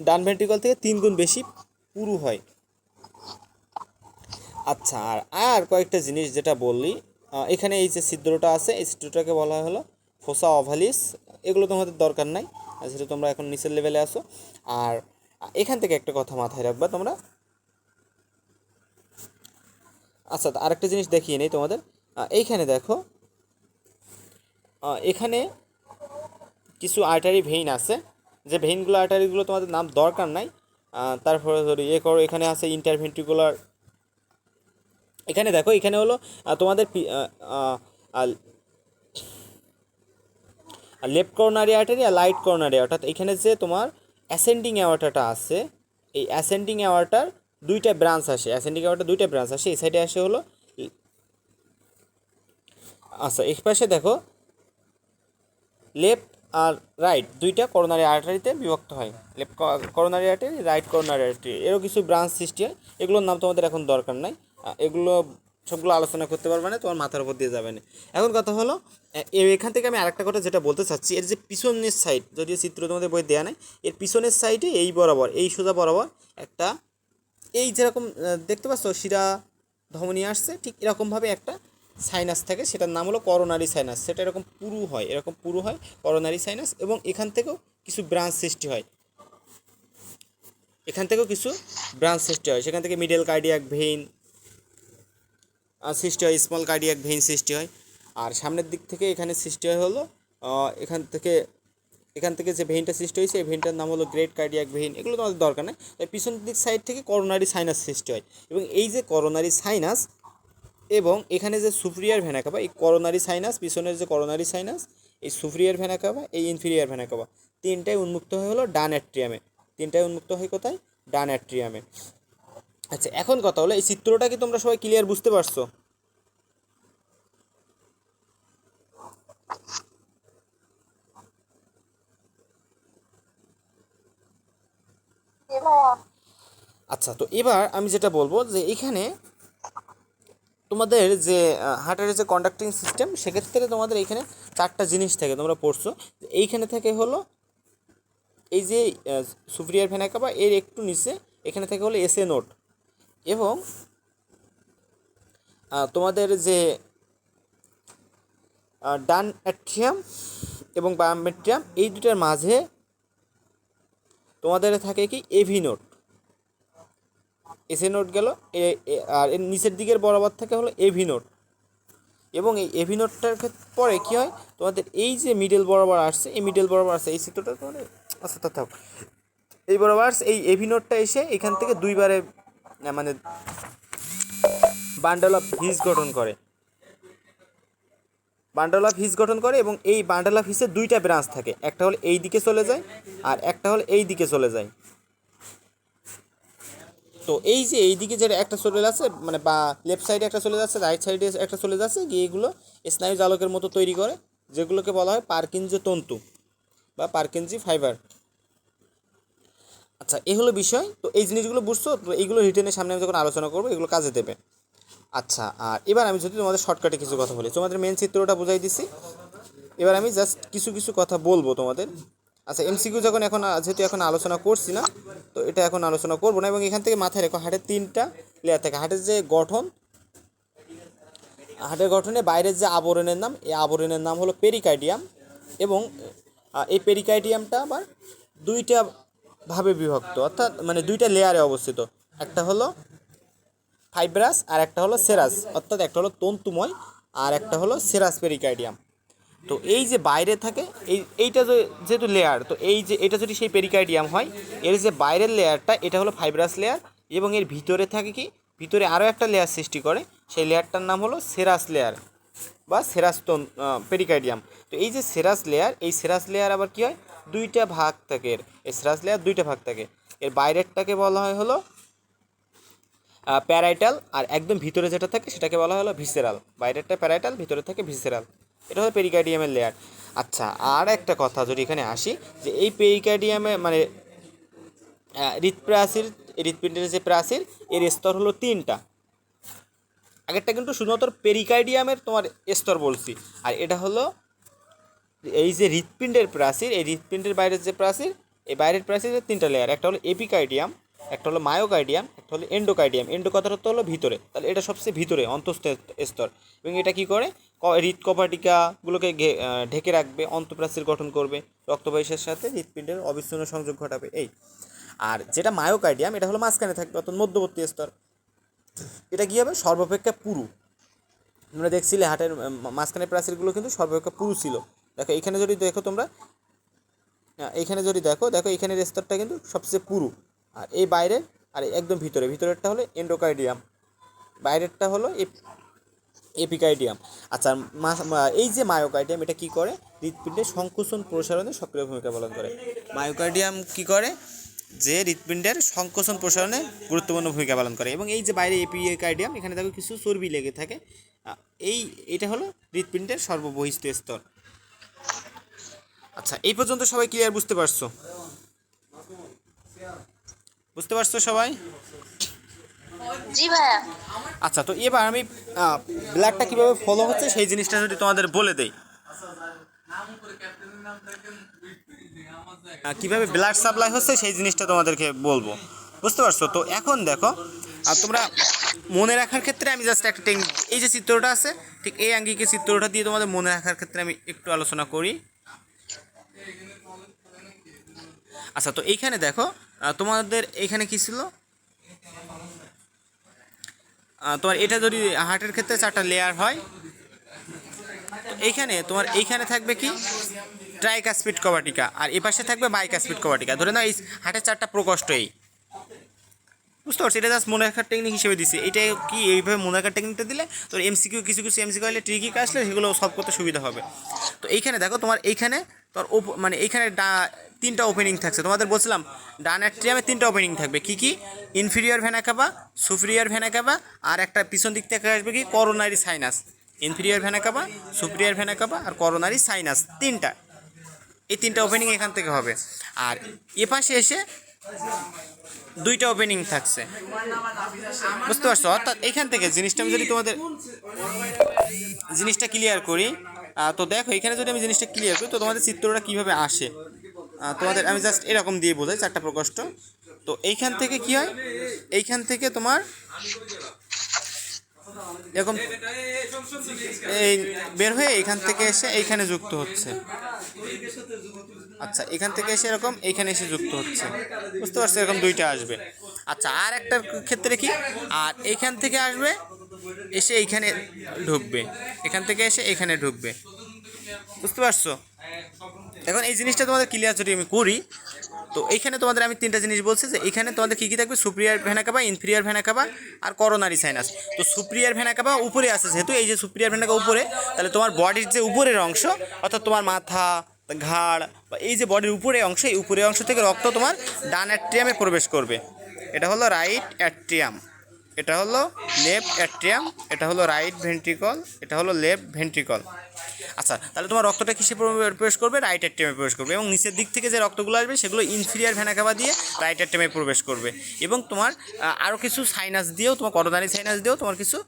ডান ভেন্ট্রিকল থেকে 3 গুণ বেশি পুরু হয়। আচ্ছা, আর আর কয়েকটা জিনিস যেটা বললি, এখানে এই যে ছিদ্রটা আছে এই ছিদ্রটাকে বলা হলো ফোসা অভালিস। এগুলো তোমাদের দরকার নাই যেহেতু তোমরা এখন নিচের লেভেলে আসো। আর এখান থেকে একটা কথা মাথায় রাখবা তোমরা। আচ্ছা, আরেকটা জিনিস দেখিয়ে নেই তোমাদের, এইখানে দেখো এখানে কিছু আর্টারি ভেইন আছে, যে ভেইনগুলো আর্টারিগুলো তোমাদের নাম দরকার নাই। তারপরে ধরি করো, এখানে আছে ইন্টারভেন্ট্রিকুলার। এখানে দেখো এখানে হলো তোমাদের লেফট করোনারি আর্টারি আর রাইট করোনারি, অর্থাৎ এখানে যে তোমার অ্যাসেন্ডিং অ্যাওয়ার্টাটা আছে, এই অ্যাসেন্ডিং অ্যাওয়ার্টার দুইটা ব্রাঞ্চ আসে, অ্যাসেন্ডিং অ্যাওয়ার্টার দুইটা ব্রাঞ্চ আসে। এই সাইডে আসে হলো, আচ্ছা এই পাশে দেখো লেফট আর রাইট দুইটা করোনারি আর্টারিতে বিভক্ত হয়। Left coronary artery, right coronary artery, এরও কিছু ব্রাঞ্চ সৃষ্টি হয়। এগুলোর নাম তোমাদের এখন দরকার নাই, এগুলো সবগুলো আলোচনা করতে পারবে না, তোমার মাথার উপর দিয়ে যাবে না। এখন কথা হলো এখান থেকে আমি আরেকটা কথা যেটা বলতে চাচ্ছি, এর যে পিছনের সাইড, যদিও চিত্র তোমাদের বই দেওয়া নাই, এর পিছনের সাইডে এই বরাবর এই সোজা বরাবর একটা এই যেরকম দেখতে পাচ্ছ শিরা ধমনী আসছে, ঠিক এরকমভাবে একটা সাইনাস থাকে, সেটার নাম হলো করোনারি সাইনাস। সেটা এরকম পুরু হয় করোনারি সাইনাস, এবং এখান থেকেও কিছু ব্রাঞ্চ সৃষ্টি হয়, সেখান থেকে মিডল কার্ডিয়াক ভেইন সৃষ্টি হয়, স্মল কার্ডিয়াক ভেইন সৃষ্টি হয়। আর সামনের দিক থেকে এখানে সৃষ্টি হয় হলো এখান থেকে যে ভেইনটা সৃষ্টি হয়েছে এই ভেইনটার নাম হলো গ্রেট কার্ডিয়াক ভেইন। এগুলো তোমাদের দরকার নেই। তাই পিছন দিক সাইড থেকে করোনারি সাইনাস সৃষ্টি হয়, এবং এই যে করোনারি সাইনাস এবং এখানে যে সুপিরিয়র ভেনা কাভা, এই করোনারি সাইনাস, পিছনের যে করোনারি সাইনাস, এই সুপিরিয়র ভেনা কাভা, এই ইনফিরিয়র ভেনা কাভা, তিনটাই উন্মুক্ত হয়ে হলো ডান অ্যাট্রিয়ামে। তিনটাই উন্মুক্ত হয় কোথায়? ডান অ্যাট্রিয়ামে। আচ্ছা, এখন কথা হলো এই চিত্রটা কি তোমরা সবাই ক্লিয়ার বুঝতে পারছো? আচ্ছা, তো এবার আমি যেটা বলবো যে এখানে তোমাদের যে হার্টের যে কন্ডাক্টিং সিস্টেম, সেক্ষেত্রে তোমাদের এইখানে চারটা জিনিস থাকে, তোমরা পড়ছো। এইখানে থেকে হলো এই যে সুপিরিয়র ভেনা কাভা, এর একটু নিচে এখানে থেকে হলো এসএ নোড, এবং তোমাদের যে ডান অ্যাট্রিয়াম এবং বাম অ্যাট্রিয়াম, এই দুটার মাঝে তোমাদের থাকে কি এভি নোড। এসএ নোড গেল, আর এর নিচের দিকের বরাবর থাকে হলো এভি নোড, এবং এই এভি নোডটার পরে কী হয়, তোমাদের এই যে মিডল বরাবর আসছে, এই মিডল বরাবর আসছে এই চিত্রটা তোমাদের, আচ্ছা তা থাক, এই বরাবর আসছে এই এভি নোডটা এসে এখান থেকে দুইবারে মানে বান্ডেল অফ হিস গঠন করে, বান্ডেল অফ হিস গঠন করে, এবং এই বান্ডেল অফ হিসের দুইটা ব্রাঞ্চ থাকে, একটা হলো এই দিকে চলে যায় আর একটা হলো এই দিকে চলে যায়। তো এই যে এই দিকে যেটা একটা চলে যাচ্ছে, মানে বা লেফট সাইডে একটা চলে যাচ্ছে, রাইট সাইডে একটা চলে যাচ্ছে, গিয়ে এগুলো স্নায়ু জালকের মতো তৈরি করে, যেগুলোকে বলা হয় পারকিনজি তন্তু বা পারকিনজি ফাইবার। আচ্ছা, এই হলো বিষয়। তো এই জিনিসগুলো বুঝছো, তো এইগুলো রিটেনের সামনে আমি যখন আলোচনা করবো এগুলো কাজে দেবে। আচ্ছা, আর এবার আমি যদি তোমাদের শর্টকাটে কিছু কথা বলি, তোমাদের মেন চিত্রটা বুঝাই দিছি, এবার আমি জাস্ট কিছু কিছু কথা বলবো তোমাদের। আচ্ছা, এমসিকিউ যখন এখন যেহেতু এখন আলোচনা করছি না, তো এটা এখন আলোচনা করবো না, এবং এখান থেকে মাথায় রেখো হার্টের তিনটা লেয়ার থাকে। হার্টের যে গঠন, হার্টের গঠনে বাইরের যে আবরণের নাম, এই আবরণের নাম হলো পেরিকার্ডিয়াম, এবং এই পেরিকার্ডিয়ামটা আবার দুইটা ভাবে বিভক্ত, অর্থাৎ মানে দুইটা লেয়ারে অবস্থিত। একটা হলো ফাইব্রাস আর একটা হলো সেরাস, অর্থাৎ একটা হলো তন্তুময় আর একটা হলো সেরাস পেরিকার্ডিয়াম। তো এই যে বাইরে থাকে এইটা যেহেতু লেয়ার, তো এই যে এটা যদি সেই পেরিকার্ডিয়াম হয়, এর যে বাইরের লেয়ারটা এটা হলো ফাইব্রাস লেয়ার, এবং এর ভিতরে থাকে কি, ভিতরে আরও একটা লেয়ার সৃষ্টি করে, সেই লেয়ারটার নাম হলো সেরাস লেয়ার বা সেরাস পেরিকার্ডিয়াম। তো এই যে সেরাস লেয়ার, এই সেরাস লেয়ার আবার কী হয়, দুইটা ভাগ থাকে, এই সেরাস লেয়ার দুইটা ভাগ থাকে। এর বাইরেরটাকে বলা হয় হলো প্যারাইটাল, আর একদম ভিতরে যেটা থাকে সেটাকে বলা হলো ভিসেরাল। বাইরেরটা প্যারাইটাল, ভিতরে থাকে ভিসেরাল, এটা হলো পেরিকার্ডিয়ামের লেয়ার। আচ্ছা, আর একটা কথা যদি এখানে আসি, যে এই পেরিকার্ডিয়ামে মানে হৃৎপ্রাচীর, হৃৎপিণ্ডের যে প্রাচীর, এর স্তর হলো তিনটা। আগেরটা কিন্তু শুধুমাত্র পেরিকার্ডিয়ামের তোমার স্তর বলছি, আর এটা হলো এই যে হৃৎপিণ্ডের প্রাচীর, এই হৃৎপিণ্ডের বাইরের যে প্রাচীর, এই বাইরের প্রাচীরের তিনটা লেয়ার, একটা হলো এপিকার্ডিয়াম, একটা হলো মায়োকার্ডিয়াম, একটা হলো এন্ডোকার্ডিয়াম। এন্ডো কথাটা তো হলো ভিতরে, তাহলে এটা সবচেয়ে ভিতরে অন্তঃস্থ স্তর, এবং এটা কি করে, হৃৎকপাটিকাগুলোকে ঢেকে রাখবে, অন্তঃপ্রাচীর গঠন করবে, রক্তবাহিষের সাথে হৃৎপিণ্ডের অবিচ্ছিন্ন সংযোগ ঘটাবে। এই আর যেটা মায়োকার্ডিয়াম, এটা হলো মাঝখানে থাকবে, অর্থাৎ মধ্যবর্তী স্তর। এটা কী হবে, সর্বাপেক্ষা পুরু। তোমরা দেখছিলে হার্টের মাঝখানে প্রাচীরগুলো কিন্তু সর্বাপেক্ষা পুরু ছিল। দেখো এইখানে যদি দেখো তোমরা, এইখানে যদি দেখো, দেখো এইখানের স্তরটা কিন্তু সবচেয়ে পুরু, আর এই বাইরের আর একদম ভিতরেরটা হলো এন্ডোকার্ডিয়াম, বাইরেরটা হলো এপিকার্ডিয়াম। আচ্ছা, এই যে মায়োকার্ডিয়াম, এটা কি করে, হৃৎপিণ্ডের সংকোচন প্রসারণে সক্রিয় ভূমিকা পালন করে। মায়োকার্ডিয়াম কি করে, যে হৃৎপিণ্ডের সংকোচন প্রসারণে গুরুত্বপূর্ণ ভূমিকা পালন করে, এবং এই যে বাইরে এপিকার্ডিয়াম, এখানে দেখো কিছু চর্বি লেগে থাকে, এটা হলো হৃৎপিণ্ডের সর্ববহিস্থ স্তর। আচ্ছা, এই পর্যন্ত সবাই ক্লিয়ার, বুঝতে পারছো? বুঝতে পারছো সবাই? জি ভাইয়া। আচ্ছা, তো এবার আমি ব্লাডটা কীভাবে ফলো হচ্ছে সেই জিনিসটা যদি তোমাদের বলে দেই, কীভাবে ব্লাড সাপ্লাই হচ্ছে সেই জিনিসটা তোমাদেরকে বলবো, বুঝতে পারছো? তো এখন দেখো, আর তোমরা মনে রাখার ক্ষেত্রে আমি জাস্ট একটা টেকনিক, এই যে চিত্রটা আছে, ঠিক এই আঙ্গিকের চিত্রটা দিয়ে তোমাদের মনে রাখার ক্ষেত্রে আমি একটু আলোচনা করি। আচ্ছা, তো এইখানে দেখো, তোমাদের এইখানে কী ছিল, তোমার এটা যদি হার্টের ক্ষেত্রে চারটা লেয়ার হয়, এইখানে তোমার এইখানে থাকবে কি, ট্রাইকাসপিড কভাটিকা, আর এ পাশে থাকবে বাইকাসপিড কভাটিকা। ধরে নাও এই হার্টের চারটা প্রকোষ্ঠ, এই বুঝতে পারছি, এটা জাস্ট মনে রাখার টেকনিক হিসেবে দিছি। এটা কি এইভাবে মনে রাখার টেকনিকটা দিলে তোর এমসিকিউ কিছু এমসিকিউ হলে ট্রিকি আসলে সেগুলো সলভ করতে সুবিধা হবে। তো এইখানে দেখো, তোমার এইখানে তোর মানে এইখানে তিনটা ওপেনিং থাকছে, তোমাদের বলছিলাম ডান অ্যাট্রিয়ামে তিনটা ওপেনিং থাকবে, কি কি, inferior vena cava, superior vena cava, আর একটা পিছন দিক থেকে আসবে কি, coronary sinus. Inferior vena cava, superior vena cava আর করোনারি সাইনাস, তিনটা, এই তিনটা ওপেনিং এখান থেকে হবে। আর এ পাশে এসে দুইটা ওপেনিং থাকছে, বুঝতে পারছো? অর্থাৎ এখান থেকে জিনিসটা আমি যদি তোমাদের জিনিসটা ক্লিয়ার করি, তো দেখো এখানে যদি আমি জিনিসটা ক্লিয়ার করি তো তোমাদের চিত্রটা কীভাবে আসে তোমাদের আমি জাস্ট এরকম দিয়ে বোঝাই চারটা প্রকোষ্ঠ। তো এইখান থেকে কি হয়, এইখান থেকে তোমার এরকম এই বের হয়ে এখান থেকে এসে এইখানে যুক্ত হচ্ছে। আচ্ছা, এখান থেকে এসে এরকম এইখানে এসে যুক্ত হচ্ছে, বুঝতে পারছো? এরকম দুইটা আসবে। আচ্ছা, আর একটার ক্ষেত্রে কি, আর এইখান থেকে আসবে এসে এইখানে ঢুকবে, এখান থেকে এসে এখানে ঢুকবে, বুঝতে পারছো? এখন এই জিনিসটা তোমাদের ক্লিয়ার যদি আমি করি, তো এইখানে তোমাদের আমি তিনটা জিনিস বলছি যে এখানে তোমাদের কী কী থাকবে, সুপ্রিয়ার ভেনা কাবা, ইনফিরিয়ার ভেনা কাবা আর করোনারি সাইনাস। তো সুপ্রিয়ার ভেনা কাবা উপরে আছে, যেহেতু এই যে সুপ্রিয়ার ভেনা কাবা উপরে, তাহলে তোমার বডির যে উপরের অংশ অর্থাৎ তোমার মাথা, ঘাড় বা এই যে বডির উপরে অংশ, এই উপরের অংশ থেকে রক্ত তোমার ডান অ্যাট্রিয়ামে প্রবেশ করবে। এটা হলো রাইট অ্যাট্রিয়াম, এটা হলো লেফট অ্যাট্রিয়াম, এটা হলো রাইট ভেন্ট্রিকল, এটা হলো লেফট ভেন্ট্রিকল। আচ্ছা, তাহলে তোমার রক্তটা কিসে প্রবেশ করবে? রাইট অ্যাট্রিয়ামে প্রবেশ করবে, এবং নিচের দিক থেকে যে রক্তগুলো আসবে সেগুলো ইনফিরিয়ার ভেনা কাবা দিয়ে রাইট অ্যাট্রিয়ামে প্রবেশ করবে, এবং তোমার আরও কিছু সাইনাস দিয়েও, তোমার করোনারি সাইনাস দিয়েও তোমার কিছু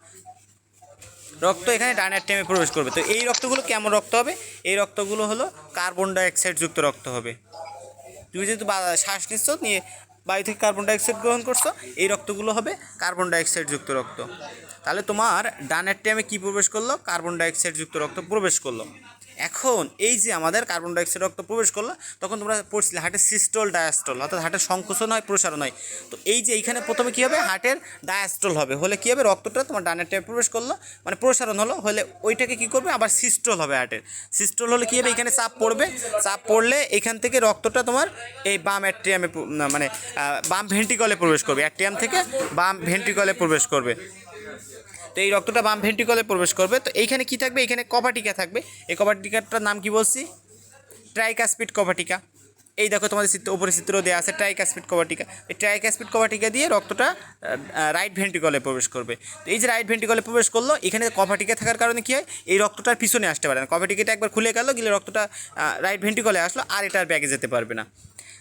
রক্ত এখানে ডান অ্যাট্রিয়ামে প্রবেশ করবে। তো এই রক্তগুলো কেমন রক্ত হবে? এই রক্তগুলো হলো কার্বন ডাইঅক্সাইড যুক্ত রক্ত হবে। তুমি যেহেতু শ্বাস নিচ্ছ, নিয়ে বায়ু থেকে কার্বন ডাইঅক্সাইড গ্রহণ করছো, এই রক্তগুলো হবে কার্বন ডাইঅক্সাইড যুক্ত রক্ত। তাহলে তোমার ডান অ্যাট্রিয়ামে কী প্রবেশ করলো? কার্বন ডাইঅক্সাইড যুক্ত রক্ত প্রবেশ করলো। এখন এই যে আমাদের কার্বন ডাইঅক্সাইড রক্ত প্রবেশ করলো, তখন তোমরা পড়ছিলে হার্টের সিস্টোল ডায়াস্টোল, অর্থাৎ হার্টের সংকোচন হয়, প্রসারণ হয়। তো এই যে এইখানে প্রথমে কী হবে, হার্টের ডায়াস্টোল হবে, হলে কী হবে, রক্তটা তোমার ডান অ্যাট্রিয়ামে প্রবেশ করলো, মানে প্রসারণ হলো, হলে ওইটাকে কী করবে, আবার সিস্টোল হবে হার্টের। সিস্টোল হলে কী হবে, এখানে চাপ পড়বে, চাপ পড়লে এখান থেকে রক্তটা তোমার এই বাম অ্যাট্রিয়ামে মানে বাম ভেন্ট্রিকলে প্রবেশ করবে, অ্যাট্রিয়াম থেকে বাম ভেন্ট্রিকলে প্রবেশ করবে। তো এই রক্তটা বাম ভেন্ট্রিকলে প্রবেশ করবে। তো এইখানে কি থাকবে, এখানে কভাটিকা থাকবে। এই কভাটিকাটার নাম কি বলছি? ট্রাইকাসপিড কভাটিকা। এই দেখো তোমাদের উপরে চিত্র দেওয়া আছে ট্রাইকাসপিড কভাটিকা। এই ট্রাইকাসপিড কভাটিকা দিয়ে রক্তটা রাইট ভেন্ট্রিকলে প্রবেশ করবে। তো এই যে রাইট ভেন্ট্রিকলে প্রবেশ করলো, এখানে কভাটিকা থাকার কারণে কী হয়, এই রক্তটার পিছনে আসতে পারে না। কভাটিকাটা একবার খুলে গেল, গেলে রক্তটা রাইট ভেন্ট্রিকলে আসলো, আর এটা আর ব্যাগে যেতে পারবে না।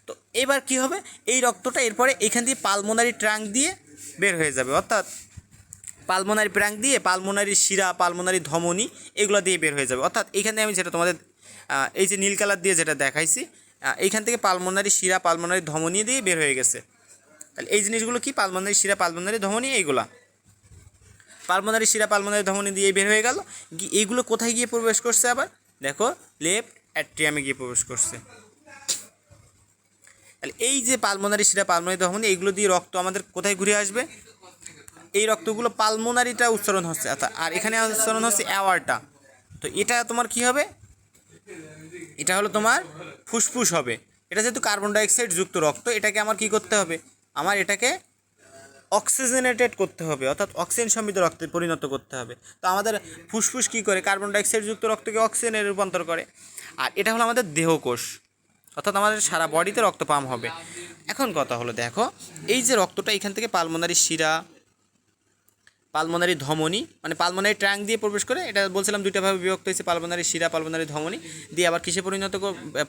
তো এবার কি হবে, এই রক্তটা এরপরে এখান দিয়ে পালমোনারি ট্রাঙ্ক দিয়ে বের হয়ে যাবে, অর্থাৎ পালমোনারি প্রাঙ্ক দিয়ে পালমোনারি শিরা, পালমোনারি ধমনী, এগুলো দিয়ে বের হয়ে যাবে। অর্থাৎ এইখানে আমি যেটা তোমাদের এই যে নীল কালার দিয়ে যেটা দেখাইছি, এইখান থেকে পালমোনারি শিরা, পালমোনারি ধমনী দিয়ে বের হয়ে গেছে। তাহলে এই জিনিসগুলো কি, পালমোনারি শিরা, পালমোনারি ধমনী, এইগুলা পালমোনারি শিরা, পালমোনারি ধমনী দিয়ে বের হয়ে গেল। এইগুলো কোথায় গিয়ে প্রবেশ করছে? আবার দেখো লেফট অ্যাট্রিয়ামে গিয়ে প্রবেশ করছে। তাহলে এই যে পালমোনারি শিরা, পালমোনারি ধমনী, এইগুলো দিয়ে রক্ত আমাদের কোথায় ঘুরে আসবে? এই রক্তগুলো পালমোনারিটা উচ্চারণ হচ্ছে, আচ্ছা, আর এখানে উচ্চারণ হচ্ছে অ্যাওয়ার্টা। তো এটা তোমার কি হবে, এটা হলো তোমার ফুসফুস হবে। এটা যেহেতু কার্বন ডাইঅক্সাইড যুক্ত রক্ত, এটাকে আমার কি করতে হবে, আমার এটাকে অক্সিজেনেটেড করতে হবে, অর্থাৎ অক্সিজেন সমৃদ্ধ রক্তে পরিণত করতে হবে। তো আমাদের ফুসফুস কী করে, কার্বন ডাইঅক্সাইড যুক্ত রক্তকে অক্সিজেনে রূপান্তর করে। আর এটা হলো আমাদের দেহকোষ, অর্থাৎ আমাদের সারা বডিতে রক্ত পাম্প হবে। এখন কথা হলো, দেখো এই যে রক্তটা এখান থেকে পালমোনারি শিরা, পালমোনারি ধমনী, মানে পালমোনারি ট্রাঙ্ক দিয়ে প্রবেশ করে, এটা বলছিলাম দুইটাভাবে বিভক্ত হয়েছে, পালমোনারি শিরা, পালমোনারি ধমনী দিয়ে আবার কিসে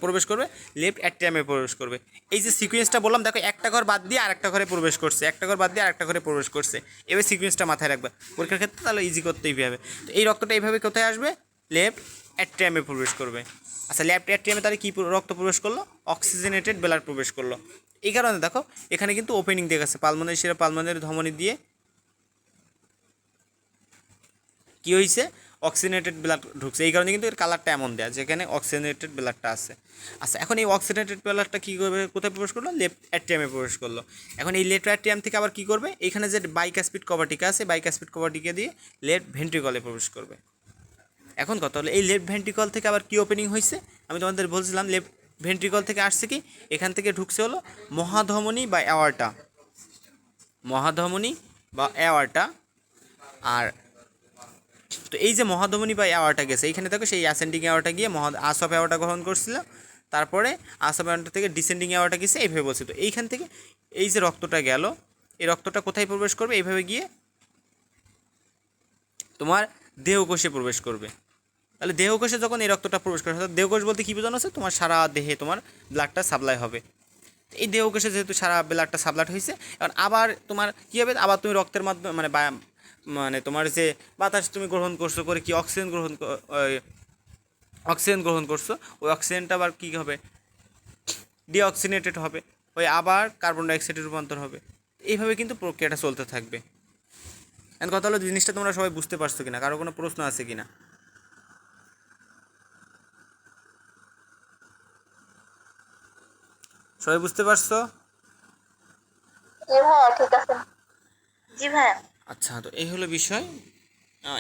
প্রবেশ করবে, লেফট অ্যাট্রিয়ামে প্রবেশ করবে। এই যে সিকোয়েন্সটা বললাম, দেখো একটা ঘর বাদ দিয়ে আরেকটা ঘরে প্রবেশ করছে, একটা ঘর বাদ দিয়ে আরেকটা ঘরে প্রবেশ করছে। এবার সিকোয়েন্সটা মাথায় রাখবে পরীক্ষার ক্ষেত্রে, তাহলে ইজি করতেই হবে। তো এই রক্তটা এইভাবে কোথায় আসবে, লেফট অ্যাট্রিয়ামে প্রবেশ করবে। আচ্ছা, লেফট অ্যাট্রিয়ামে তাহলে কী রক্ত প্রবেশ করলো, অক্সিজেনেটেড ব্লাড প্রবেশ করলো। এই কারণে দেখো এখানে কিন্তু ওপেনিং দিয়ে গেছে, পালমোনারি শিরা, পালমোনারি ধমনী দিয়ে কী হয়েছে, অক্সিজেনেটেড ব্লাড ঢুকছে। এই কারণে কিন্তু এর কালারটা এমন দেয়া, যেখানে অক্সিজেনেটেড ব্লাডটা আছে। আচ্ছা, এখন এই অক্সিজেনেটেড ব্লাডটা কী করবে, কোথায় প্রবেশ করলো, লেফট অ্যাট্রিয়ামে প্রবেশ করলো। এখন এই লেফট অ্যাট্রিয়াম থেকে আবার কী করবে, এখানে যে বাইকাসপিড কভাটিকা আছে, বাইকাসপিড কভাটিকা দিয়ে লেফট ভেন্ট্রিকলে প্রবেশ করবে। এখন কথা হলো, এই লেফট ভেন্ট্রিকল থেকে আবার কী ওপেনিং হয়েছে, আমি তোমাদের বলছিলাম লেফট ভেন্ট্রিকল থেকে আসছে কি, এখান থেকে ঢুকছে হলো মহাধমনী বা অ্যাওয়ার্টা, মহাধমনী বা অ্যাওয়ার্টা। আর তো এই যে মহাধমনী বা অ্যাওয়ার্টা গেছে, এইখানে দেখো সেই অ্যাসেন্ডিং অ্যাওয়ার্টা গিয়ে আস অফ অ্যাওয়ার্টা গ্রহণ করছিল, তারপরে আস অফ অ্যাওয়ার্টা থেকে ডিসেন্ডিং অ্যাওয়ার্টা গেছে, এইভাবে বলছে। তো এইখান থেকে এই যে রক্তটা গেল, এই রক্তটা কোথায় প্রবেশ করবে, এইভাবে গিয়ে তোমার দেহকোষে প্রবেশ করবে। তাহলে দেহকোষে যখন এই রক্তটা প্রবেশ করে, অর্থাৎ দেহকোষ বলতে কী বোঝানো আছে, তোমার সারা দেহে তোমার ব্লাডটা সাপ্লাই হবে। এই দেহকোষে যেহেতু সারা ব্লাডটা সাবলাট হয়েছে, এখন আবার তোমার কী হবে, আবার তুমি রক্তের মাধ্যমে মানে তোমার যে বাতাস তুমি গ্রহণ করছো করে কি অক্সিজেন গ্রহণ করছো, ওই অক্সিজেনটা আবার কী হবে, ডিঅক্সিনেটেড হবে, ওই আবার কার্বন ডাইঅক্সাইডে রূপান্তর হবে। এইভাবে কিন্তু প্রক্রিয়াটা চলতে থাকবে। এখন কথা হলো জিনিসটা তোমরা সবাই বুঝতে পারছো কিনা, কারো কোনো প্রশ্ন আছে কিনা? সবাই বুঝতে পারছো? জি ভাইয়া ঠিক আছে। জি ভাইয়া। আচ্ছা, তো এই হলো বিষয়।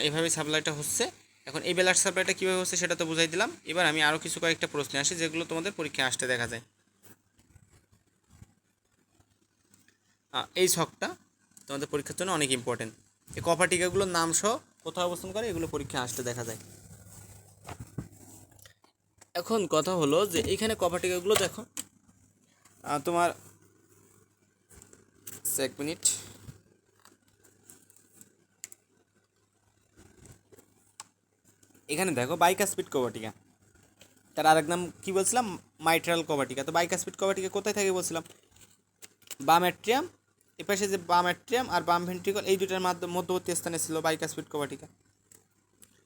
এভাবে সাপ্লাইটা হচ্ছে। এখন এই ব্লাড সাপ্লাইটা কীভাবে হচ্ছে সেটা তো বুঝাই দিলাম। এবার আমি আরও কিছু কয়েকটা প্রশ্ন আসি যেগুলো তোমাদের পরীক্ষায় আসতে দেখা যায়। এই ছকটা তোমাদের পরীক্ষার জন্য অনেক ইম্পর্টেন্ট। এই কপার টিকাগুলোর নাম সহ কোথাও অবস্থান করে, এগুলো পরীক্ষায় আসতে দেখা যায়। এখন কথা হলো যে এইখানে কপার টিকাগুলো দেখো, তোমার 1 মিনিট, এখানে দেখো বাইকাসপিড কভাটিকা, তার আরেক নাম কী বলছিলাম, মাইট্রাল কভাটিকা। তো বাইকাসপিড কভাটিকা কোথায় থাকে বলছিলাম, বাম অ্যাট্রিয়াম, এপাশে যে বাম অ্যাট্রিয়াম আর বাম ভেন্ট্রিকল, এই দুটার মধ্যবর্তী স্থানে ছিল বাইকাসপিড কভাটিকা।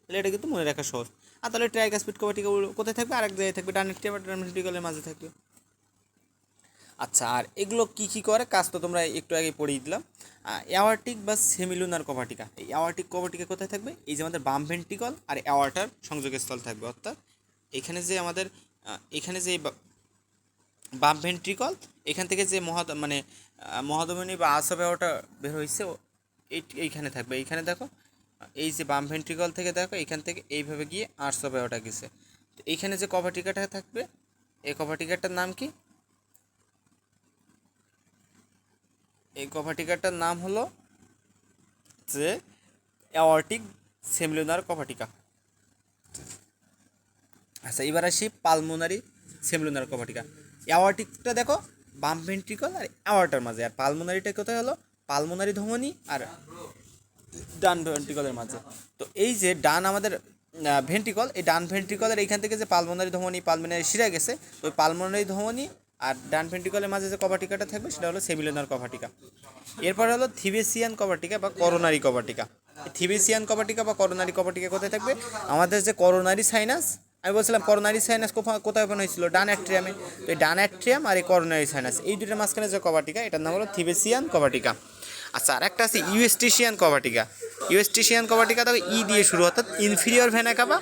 তাহলে এটা কিন্তু মনে রাখা সহজ। আর তাহলে ট্রাইকাসপিড কভাটিকা কোথায় থাকবে, আরেক জায়গায় থাকবে, ডান অ্যাট্রিয়াম আর ডান ভেন্ট্রিকলের মাঝে থাকবে। আচ্ছা, আর এগুলো কী কী করে কাজ তো তোমরা একটু আগে পড়িয়ে দিলাম। অ্যাওয়ার্টিক বা সেমিলুনার কভাটিকা, এই অ্যাওয়ার্টিক কভাটিকা কোথায় থাকবে, এই যে আমাদের বাম ভেন্ট্রিকল আর অ্যাওয়ার্টার সংযোগস্থল থাকবে। অর্থাৎ এখানে যে আমাদের এখানে যে বাম ভেন্ট্রিকল, এখান থেকে যে মহাধমনী বা আর্চ অ্যাওর্টা বের হয়েছে, এইখানে থাকবে। এইখানে দেখো, এই যে বাম ভেন্ট্রিকল থেকে দেখো, এইখান থেকে এইভাবে গিয়ে আর্চ অ্যাওর্টা গেছে। তো এইখানে যে কভাটিকাটা থাকবে, এই কভাটিকাটার নাম কি, এই কভাটিকাটার নাম হলো যে অ্যাওর্টিক সেমিলুনার কভাটিকা। আচ্ছা, এবার আসি পালমোনারি সেমিলুনার কভাটিকা। অ্যাওর্টিকটা দেখো বাম ভেন্ট্রিকল আর অ্যাওর্টার মাঝে, আর পালমোনারিটা কোথায় হলো, পালমোনারি ধমনী আর ডান ভেন্ট্রিকলের মাঝে। তো এই যে ডান আমাদের ভেন্ট্রিকল, এই ডান ভেন্ট্রিকলের এইখান থেকে যে পালমোনারি ধমনী, পালমোনারি শিরা গেছে, তো ওই পালমোনারি ধমনী আর ডান ভেন্ট্রিকলের মাঝে যে কভাটিকাটা থাকবে সেটা হলো সেমিলুনার কভাটিকা। এরপরে হলো থিবেসিয়ান কভাটিকা বা করোনারি কভাটিকা। থিবেসিয়ান কভাটিকা বা করোনারি কভাটিকা কোথায় থাকবে, আমাদের যে করোনারি সাইনাস, আমি বলছিলাম করোনারি সাইনাস কোথায় ওপেন হয়েছিল, ডান অ্যাট্রিয়ামে। তো এই ডান অ্যাট্রিয়াম আর এই করোনারি সাইনাস, এই দুটোর মাঝখানে যে কভাটিকা, এটার নাম হলো থিবেসিয়ান কভাটিকা। আচ্ছা, আর একটা আছে ইউএস্টিশিয়ান কভাটিকা। ইউএস্টিশিয়ান কভাটিকা তো ই দিয়ে শুরু, অর্থাৎ ইনফিরিয়র ভেনা কাভা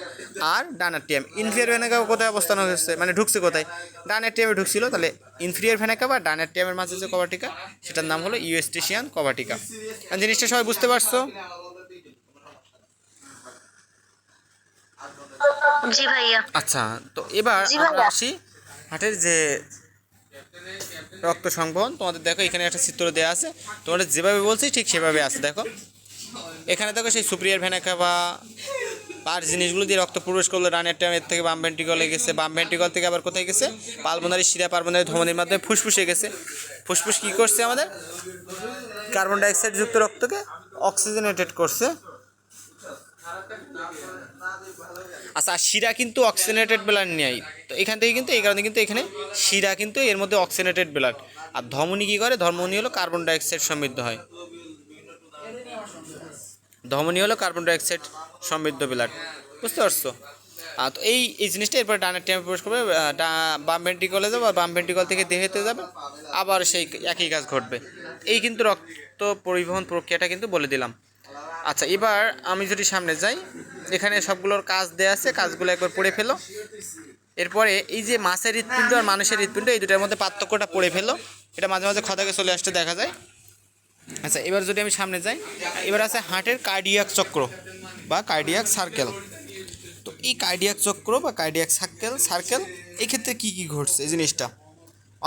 আর ডান অ্যাট্রিয়াম। ইনফিরিয়র ভেনা কাভা কোথায় অবস্থান হচ্ছে, মানে ঢুকছে কোথায়, ডান অ্যাট্রিয়ামে ঢুকছিল। তাহলে ইনফিরিয়র ভেনা কাভা ডান অ্যাট্রিয়ামের মাঝে যে কভাটিকা, সেটার নাম হলো ইউএস্টিশিয়ান কভাটিকা। আর জিনিসটা সবাই বুঝতে পারছো? জি ভাইয়া। আচ্ছা, তো এবার জি আমরা ভাইয়া। আসি হার্টের যে রক্ত সংবহন। তোমাদের দেখো এখানে একটা চিত্র দেওয়া আছে, তোমাদের যেভাবে বলছি ঠিক সেভাবে আছে। দেখো এখানে দেখো সেই সুপ্রিয়ার ভেনা কাভা আর জিনিসগুলো দিয়ে রক্ত প্রবেশ করলো ডান অ্যাট্রিয়ামের থেকে বাম ভেন্ট্রিকলে গেছে, বাম ভেন্ট্রিকল থেকে আবার কোথায় গেছে, পালমোনারি শিরা পালমোনারি ধমনির মাধ্যমে ফুসফুসে গেছে। ফুসফুস কী করছে, আমাদের কার্বন ডাইঅক্সাইড যুক্ত রক্তকে অক্সিজেনেটেড করছে। আচ্ছা, শিরা কিন্তু অক্সিজেনেটেড ব্লাড নেয়, তো এখান থেকে কিন্তু এই কারণে কিন্তু এখানে শিরা কিন্তু এর মধ্যে অক্সিজেনেটেড ব্লাড। আর ধমনী কী করে, ধমনী হলো কার্বন ডাইঅক্সাইড সমৃদ্ধ হয়, ধমনী হলো কার্বন ডাইঅক্সাইড সমৃদ্ধ ব্লাড। বুঝতে পারছো? তো এই জিনিসটা এরপরে ডানের টিমে প্রবেশ করবে, বাম ভেন্ট্রিকলে যাবে, বাম ভেন্ট্রিকল থেকে দেহেতে যাবে, আবার সেই একই কাজ ঘটবে। এই কিন্তু রক্ত পরিবহন প্রক্রিয়াটা কিন্তু বলে দিলাম। আচ্ছা, এবার আমি যদি সামনে যাই, এখানে সবগুলোর কাজ দেওয়া আছে, কাজগুলো একবার পড়ে ফেলো। এরপরে এই যে মাছের হৃৎপিণ্ড আর মানুষের হৃৎপিণ্ড, এই দুটার মধ্যে পার্থক্যটা পড়ে ফেলো। এটা মাঝে মাঝে খদাকে চলে আসতে দেখা যায়। আচ্ছা, এবার যদি আমি সামনে যাই, এবার আছে হার্টের কার্ডিয়াক চক্র বা কার্ডিয়াক সার্কেল। তো এই কার্ডিয়াক চক্র বা কার্ডিয়াক সার্কেল এই ক্ষেত্রে কী কী ঘটছে এই জিনিসটা,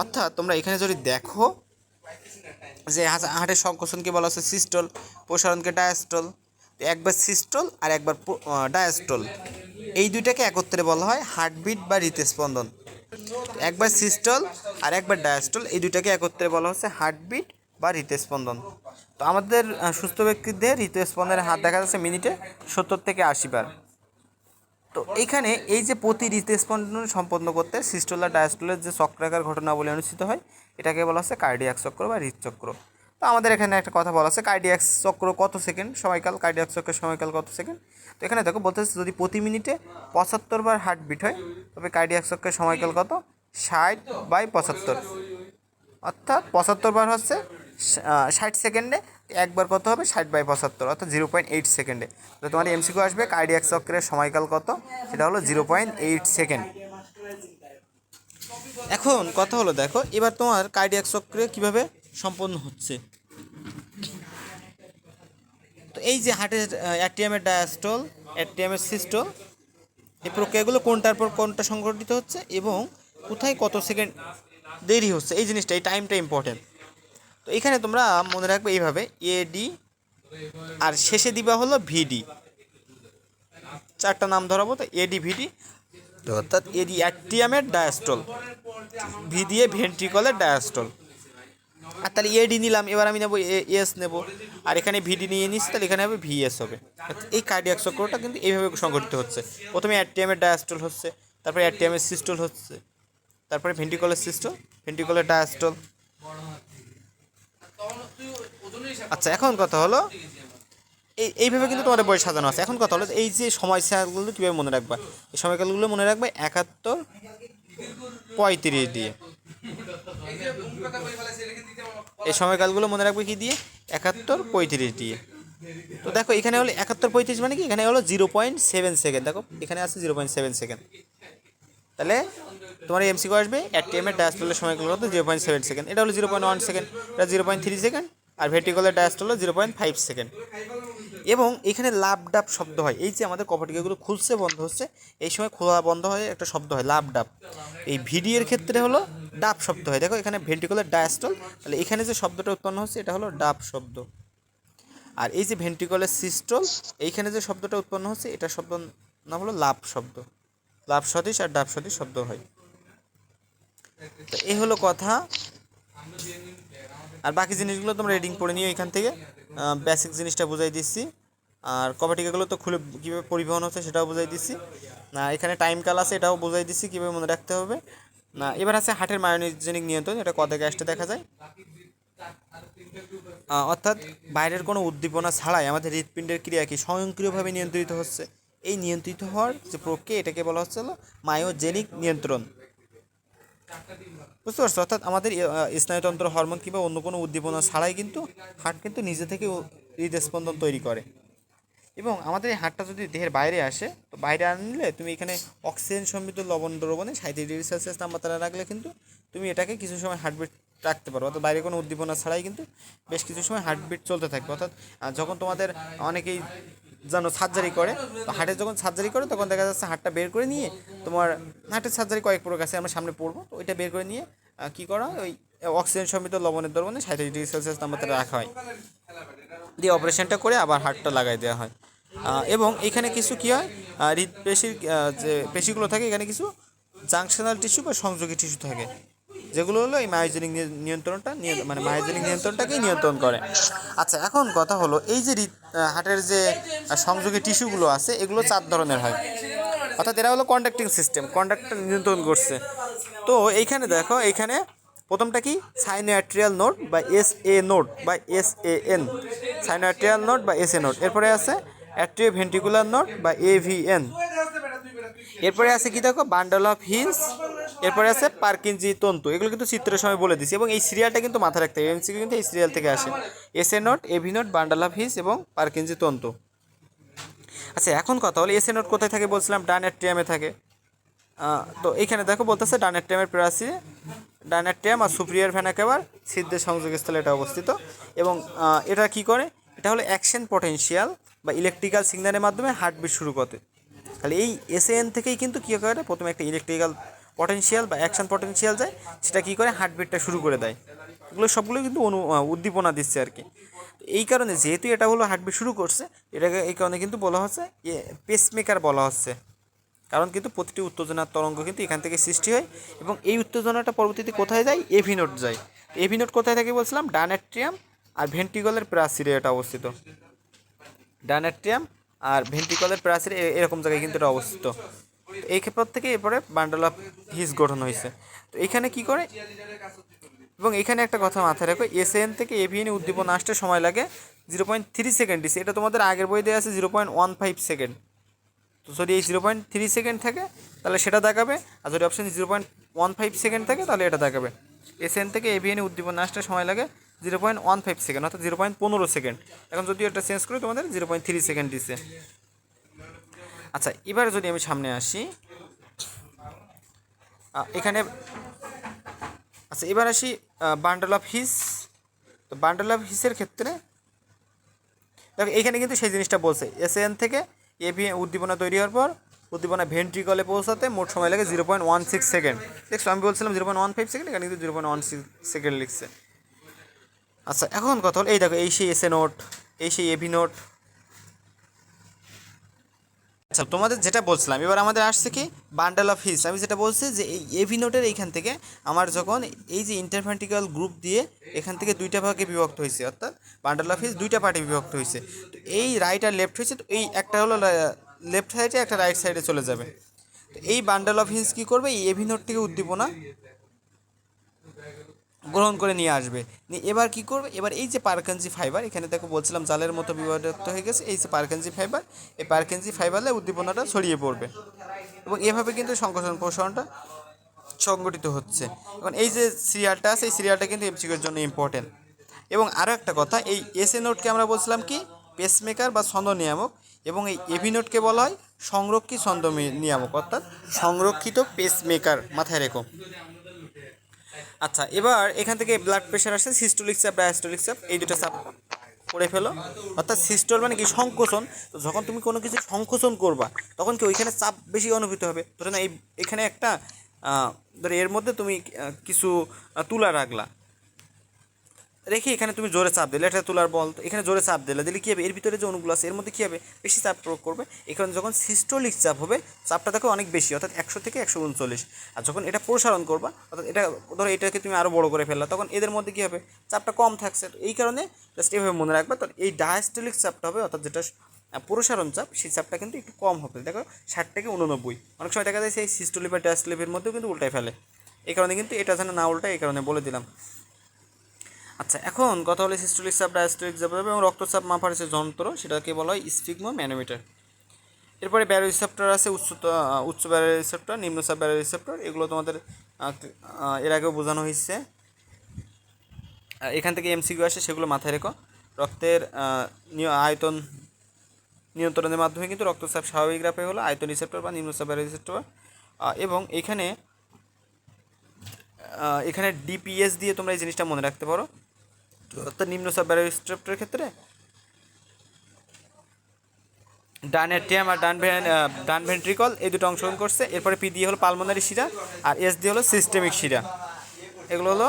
অর্থাৎ তোমরা এখানে যদি দেখো যে হার্টের সংকোচনকে বলা হচ্ছে সিস্টল, প্রসারণকে ডায়াস্টল। একবার সিস্টল আর একবার ডায়াস্টল, এই দুইটাকে একত্রে বলা হয় হার্টবিট বা হৃদস্পন্দন। একবার সিস্টল আর একবার ডায়াস্টল, এই দুইটাকে একত্রে বলা হচ্ছে হার্টবিট বা হৃদস্পন্দন। তো আমাদের সুস্থ ব্যক্তিদের হৃদস্পন্দনের হার দেখা যাচ্ছে মিনিটে 70 থেকে 80 বার। তো এইখানে এই যে প্রতি হৃদস্পন্দন সম্পন্ন করতে সিস্টোলা ডায়াস্টোলের যে চক্রাকার ঘটনাবলী অনুষ্ঠিত হয় এটাকে বলা হচ্ছে কার্ডিয়াক চক্র বা হৃদচক্র। তো আমাদের এখানে একটা কথা বলা আছে কার্ডিয়াক চক্র কত সেকেন্ড সময়কাল, কার্ডিয়াক চক্রের সময়কাল কত সেকেন্ড। তো এখানে দেখো বলতে হচ্ছে যদি প্রতি মিনিটে 75 বার হার্টবিট হয় তবে কার্ডিয়াক চক্রের সময়কাল কত 60/75, অর্থাৎ 75 বার হচ্ছে 60 সেকেন্ডে, একবার কত হবে 60/75 অর্থাৎ 0.8 সেকেন্ডে। তো তোমার এমসিকিউ আসবে কার্ডিয়াক চক্রের সময়কাল কত, সেটা হলো 0.8 সেকেন্ড। এখন কথা হলো দেখো এবার তোমার কার্ডিয়াক চক্রে কিভাবে সম্পন্ন হচ্ছে। তো এই যে হার্টের অ্যাট্রিয়ামের ডায়াস্টল, অ্যাট্রিয়ামের সিস্টল, এই প্রক্রিয়াগুলো কোনটার পর কোনটা সংঘটিত হচ্ছে এবং কোথায় কত সেকেন্ড দেরি হচ্ছে, এই জিনিসটা, এই টাইমটা ইম্পর্টেন্ট। তো এখানে তোমরা মনে রাখবে এইভাবে এডি আর শেষে দিবা হলো ভিডি, চারটা নাম ধরাবো। তো এডি ভিডি, তো অর্থাৎ এডি অ্যাট্রিয়ামের ডায়াস্টল, ভি দিয়ে ভেন্ট্রিকলের ডায়াস্টল। আর তাহলে এডি নিলাম, এবার আমি নেবো এস নেব, আর এখানে ভিডি নিয়ে নিচ্ছি, তাহলে এখানে হবে ভিএস হবে। এই কার্ডিয়াক চক্রটা কিন্তু এইভাবে সংঘটিত হচ্ছে। প্রথমে অ্যাট্রিয়ামের ডায়াস্টল হচ্ছে, তারপরে অ্যাট্রিয়ামের সিস্টল হচ্ছে, তারপরে ভেন্ট্রিকলের সিস্টল, ভেন্ট্রিকলের ডায়াস্টল। আচ্ছা এখন কথা হলো এইভাবে কিন্তু তোমাদের বই সাজানো আছে। এখন কথা হলো এই যে সময়কালগুলো কীভাবে মনে রাখবা। এই সময়কালগুলো মনে রাখবে 71/35 দিয়ে। এই সময়কালগুলো মনে রাখবে কি দিয়ে, 71/35 দিয়ে। তো দেখো এখানে হলো 71/35 মানে কি, এখানে হলো 0.7 সেকেন্ড। দেখো এখানে আছে 0.7 সেকেন্ড। তাহলে তোমার এমসিকিউ আসবে অ্যাট্রিয়ামের ডায়াস্টলের সময়কাল কত 0.7 সেকেন্ড, এটা হলো 0.1 সেকেন্ড, এটা 0.3 সেকেন্ড, আর ভেন্ট্রিকলের ডায়াস্টল হলো 0.5 সেকেন্ড। এবং এখানে লাভ ডাব শব্দ হয়, এই যে আমাদের কপাটিকাগুলো খুলছে বন্ধ হচ্ছে এই সময় খোলা বন্ধ হয় একটা শব্দ হয় লাভ ডাব। এই ভিডি এর ক্ষেত্রে হলো ডাব শব্দ হয়। দেখো এখানে ভেন্ট্রিকলের ডায়াস্টল, তাহলে এখানে যে শব্দটা উৎপন্ন হচ্ছে এটা হলো ডাব শব্দ। আর এই যে ভেন্ট্রিকলের সিস্টল, এইখানে যে শব্দটা উৎপন্ন হচ্ছে এটা শব্দ নাম হলো লাভ শব্দ। লাভ সদৃশ আর ডাব সদৃশ শব্দ হয়। তো এই হলো কথা। আর বাকি জিনিসগুলো তোমরা রিডিং পড়ে নিও এখান থেকে, বেসিক জিনিসটা বুঝাই দিচ্ছি। আর কপাটিকাগুলো তো খুলে কীভাবে পরিবহন হচ্ছে সেটাও বুঝাই দিচ্ছি। না এখানে টাইম কাল আছে এটাও বুঝাই দিচ্ছি কীভাবে মনে রাখতে হবে। না এবার আছে হার্টের মায়োনিজেনিক নিয়ন্ত্রণ, এটা কদে গ্যাসটা দেখা যায়। অর্থাৎ বাইরের কোনো উদ্দীপনা ছাড়াই আমাদের হৃৎপিণ্ডের ক্রিয়া কি স্বয়ংক্রিয়ভাবে নিয়ন্ত্রিত হচ্ছে। এই নিয়ন্ত্রিত হওয়ার যে প্রক্রিয়া এটাকে বলা হচ্ছে হলো মায়োজেনিক নিয়ন্ত্রণ। বুঝতে পারছো? অর্থাৎ আমাদের স্নায়ুতন্ত্র, হরমোন কিংবা অন্য কোনো উদ্দীপনা ছাড়াই কিন্তু হার্ট কিন্তু নিজে থেকে হৃদস্পন্দন তৈরি করে। এবং আমাদের এই হার্টটা যদি দেহের বাইরে আসে, তো বাইরে আনলে তুমি এখানে অক্সিজেন সমৃদ্ধ লবণ দ্রবণে 37°C তাপমাত্রা রাখলে কিন্তু তুমি এটাকে কিছু সময় হার্টবিট রাখতে পারো। অর্থাৎ বাইরে কোনো উদ্দীপনা ছাড়াই কিন্তু বেশ কিছু সময় হার্টবিট চলতে থাকবে। অর্থাৎ যখন তোমাদের অনেকেই জানো সার্জারি করে, তো হার্টের যখন সার্জারি করে তখন দেখা যাচ্ছে হার্টটা বের করে নিয়ে, তোমার হার্টের সার্জারি কয়েক প্রকার আছে আমরা সামনে পড়বো, তো ওইটা বের করে নিয়ে কী করা হয়, ওই অক্সিজেন সমৃদ্ধ লবণের দ্রবণে 37°C তাপমাত্রা রাখা হয়, দিয়ে অপারেশনটা করে আবার হার্টটা লাগাই দেওয়া হয়। এবং এখানে কিছু কী হয়, হৃদপেশির যে পেশিগুলো থাকে এখানে কিছু জাংশনাল টিস্যু বা সংযোগী টিস্যু থাকে, যেগুলো হলো এই মায়োজেনিক নিয়ন্ত্রণটা মানে মায়োজেনিক নিয়ন্ত্রণটাকেই নিয়ন্ত্রণ করে। আচ্ছা এখন কথা হলো এই যে হার্টের যে সংযোগী টিস্যুগুলো আছে এগুলো 4 ধরনের হয়। অর্থাৎ এরা হলো কন্ডাক্টিং সিস্টেম, কন্ডাক্টর নিয়ন্ত্রণ করছে। তো এইখানে দেখো এইখানে প্রথমটা কি সাইনোয়াট্রিয়াল নোড বা SA নোড বা SAN, সাইনোয়াট্রিয়াল নোড বা SA নোড। এরপরে আছে অ্যাট্রিওভেন্ট্রিকুলার নোড বা AVN। এরপরে আছে কি দেখো বান্ডল অফ হিলস, এরপরে আছে পার্কিনজি তন্তু। এগুলো কিন্তু চিত্রের সময় বলে দিছি এবং এই সিরিয়ালটা কিন্তু মাথায় রাখতে হবে, এমসিকিউ কিন্তু এই সিরিয়াল থেকে আসে, SA node, AV node, bundle of hills এবং পার্কিনজি তন্তু। আচ্ছা এখন কথা হলো SA নোড কোথায় থাকে বলছিলাম, ডান অ্যাট্রিয়ামে থাকে। তো এইখানে দেখো বলতেছে ডান অ্যাট্রিয়ামের প্রাচীরে, ডান অ্যাট্রিয়াম আর সুপিরিয়র ভেনা কেভার ছিদ্রের সংযোগস্থলে এটা অবস্থিত। এবং এটা কি করে, এটা হলো অ্যাকশন পটেনশিয়াল বা ইলেকট্রিক্যাল সিগন্যালের মাধ্যমে হার্টবিট শুরু করে। তাহলে এই SAN থেকেই কিন্তু কী করে, প্রথমে একটা ইলেকট্রিক্যাল পটেনশিয়াল বা অ্যাকশন পটেনশিয়াল যায়, সেটা কী করে হার্টবিটটা শুরু করে দেয়। এগুলো সবগুলো কিন্তু উদ্দীপনা দিচ্ছে আর কি। এই কারণে যেহেতু এটা হলো হার্টবিট শুরু করছে, এটাকে এই কারণে কিন্তু বলা হচ্ছে পেসমেকার বলা হচ্ছে। কারণ কিন্তু প্রতিটি উত্তেজনার তরঙ্গ কিন্তু এখান থেকে সৃষ্টি হয় এবং এই উত্তেজনাটা পরবর্তীতে কোথায় যায়, এভি নোড যায়। এভি নোড কোথায় থাকে বলছিলাম, ডান অ্যাট্রিয়াম আর ভেন্ট্রিকলের প্রাচীরে এটা অবস্থিত। ডান অ্যাট্রিয়াম আর ভেন্ট্রিকলের প্রাচীর এরকম জায়গায় কিন্তু এটা অবস্থিত। এই ক্ষেত্র থেকে এরপরে বান্ডল অফ হিস গঠন হয়েছে। তো এখানে কি করে, এবং এখানে একটা কথা মাথায় রাখো, এসএন থেকে এভিএনে উদ্দীপনা আসতে সময় লাগে 0.3 সেকেন্ড দিচ্ছে। এটা তোমাদের আগের বই দেওয়া আছে 0.15 সেকেন্ড। তো যদি এই 0.3 সেকেন্ড থাকে তাহলে সেটা দেখাবে, আর যদি অপশন 0.15 সেকেন্ড থাকে তাহলে এটা দেখাবে। এসএন থেকে এভিএনে উদ্দীপনা আসতে সময় লাগে 0.15 সেকেন্ড, অর্থাৎ 0.15 সেকেন্ড। এখন যদি এটা চেঞ্জ করে তোমাদের 0.3 সেকেন্ড দিচ্ছে। আচ্ছা, এবার যদি আমি সামনে আসি, এখানে আচ্ছা এবার আসি বান্ডল অফ হিস। তো বান্ডল অফ হিসের ক্ষেত্রে দেখো এখানে কিন্তু সেই জিনিসটা বলছে, এসএন থেকে এভি উদ্দীপনা তৈরি হওয়ার পর উদ্দীপনা ভেন্ট্রিকলে পৌঁছাতে মোট সময় লাগে 0.16 সেকেন্ড। দেখছো আমি বলছিলাম 0.15 সেকেন্ড, এখানে কিন্তু 0.16 সেকেন্ড লিখছে। আচ্ছা এখন কথা হলো, এই দেখো এই সেই এসএ নোট, এই সেই এভি নোট। আচ্ছা তোমাদের যেটা বলছিলাম, এবার আমাদের আসছে কি বান্ডেল অফ হিস। আমি যেটা বলছি যে এই এভি নোটের এইখান থেকে আমার যখন এই যে ইন্টারভেন্ট্রিক্যাল গ্রুপ দিয়ে এখান থেকে দুইটা ভাগে বিভক্ত হয়েছে, অর্থাৎ বান্ডেল অফ হিস দুইটা পার্টে বিভক্ত হয়েছে। তো এই রাইট আর লেফট হয়েছে, তো এই একটা হলো লেফট সাইডে, একটা রাইট সাইডে চলে যাবে। তো এই বান্ডেল অফ হিস কী করবে, এই এভি নোট থেকে উদ্দীপনা গ্রহণ করে নিয়ে আসবে। এবার কি করবে, এবার এই যে পারকেনজি ফাইবার, এখানে দেখো বলছিলাম জালের মতো বিভক্ত হয়ে গেছে, এই যে পারকেনজি ফাইবার, এই পারকেনজি ফাইবারে উদ্দীপনাটা ছড়িয়ে পড়বে, এবং এভাবে কিন্তু সংকোচন প্রসারণটা সংগঠিত হচ্ছে। এবং এই যে সিরিয়ালটা আছে, এই সিরিয়ালটা কিন্তু এমসিকিউর জন্য ইম্পর্টেন্ট। এবং আরও একটা কথা, এই এসএ নোটকে আমরা বলছিলাম কি পেসমেকার বা ছন্দ নিয়ামক, এবং এই এভি নোটকে বলা হয় সংরক্ষিত ছন্দ নিয়ামক, অর্থাৎ সংরক্ষিত পেসমেকার, মাথায় রেখো। আচ্ছা এবার এখান থেকে ব্লাড প্রেশার আসছে, সিস্টোলিক চাপ, ডায়াস্টোলিক চাপ, এই দুটো চাপ করে ফেলো। অর্থাৎ সিস্টোল মানে কি সংকোচন। তো যখন তুমি কোনো কিছু সংকোচন করবা তখন কি ওইখানে চাপ বেশি অনুভূত হবে। ধরে না এখানে একটা ধরে এর মধ্যে তুমি কিছু তুলা রাখলা, রেখে এখানে তুমি জোরে চাপ দিলে, এটা তুলার বল, তো এখানে জোরে চাপ দিলে কী হবে, এর ভিতরে যে অণুগুলো আছে এর মধ্যে কী হবে, বেশি চাপ প্রয়োগ করবে। এখানে যখন সিস্টোলিক চাপ হবে, চাপটা দেখো অনেক বেশি, অর্থাৎ 100 থেকে 139। আর যখন এটা প্রসারণ করবা, অর্থাৎ এটা ধরো এটাকে তুমি আরও বড় করে ফেললা, তখন এদের মধ্যে কী হবে, চাপটা কম থাকছে। তো এই কারণে জাস্ট এভাবে মনে রাখবে। তো এই ডায়াস্টোলিক চাপটা হবে, অর্থাৎ যেটা প্রসারণ চাপ, সেই চাপটা কিন্তু একটু কম হবে। দেখো 60 থেকে 89। অনেক সময় দেখা যায় সেই সিস্টোলি বা ডায়াস্টোলিকের মধ্যেও কিন্তু উল্টায় ফেলে। এই কারণে কিন্তু এটা যেন না উল্টায়, এই কারণে বলে দিলাম। আচ্ছা এখন কথা হলো সিস্টোলিক চাপ, ডায়াস্টোলিক চাপ এবং রক্তচাপ মাপার যে যন্ত্র, সেটাকে বলা হয় স্ফিগমো ম্যানোমিটার। এরপরে ব্যারো রিসেপ্টর আছে, উচ্চ ব্যারো রিসেপ্টর, নিম্নচাপ ব্যারো রিসেপ্টর, এগুলো তোমাদের এর আগেও বোঝানো হয়েছে। এখান থেকে এমসিকিউ আসে, সেগুলো মাথায় রেখো। রক্তের আয়তন নিয়ন্ত্রণের মাধ্যমে কিন্তু রক্তচাপ স্বাভাবিক রাখে হলো আয়তন রিসেপ্টর বা নিম্নচাপ ব্যারো রিসেপ্টর। এবং এখানে ডিপিএস দিয়ে তোমরা এই জিনিসটা মনে রাখতে পারো। অর্থাৎ নিম্নচাপ ব্যারো রিসেপ্টরের ক্ষেত্রে ডান অ্যাট্রিয়াম আর ডান ভেন্ট্রিকল এই দুটো অংশগ্রহণ করছে। এরপরে পি দিয়ে হলো পালমোনারি শিরা, আর এস দিয়ে হলো সিস্টেমিক শিরা। এগুলো হলো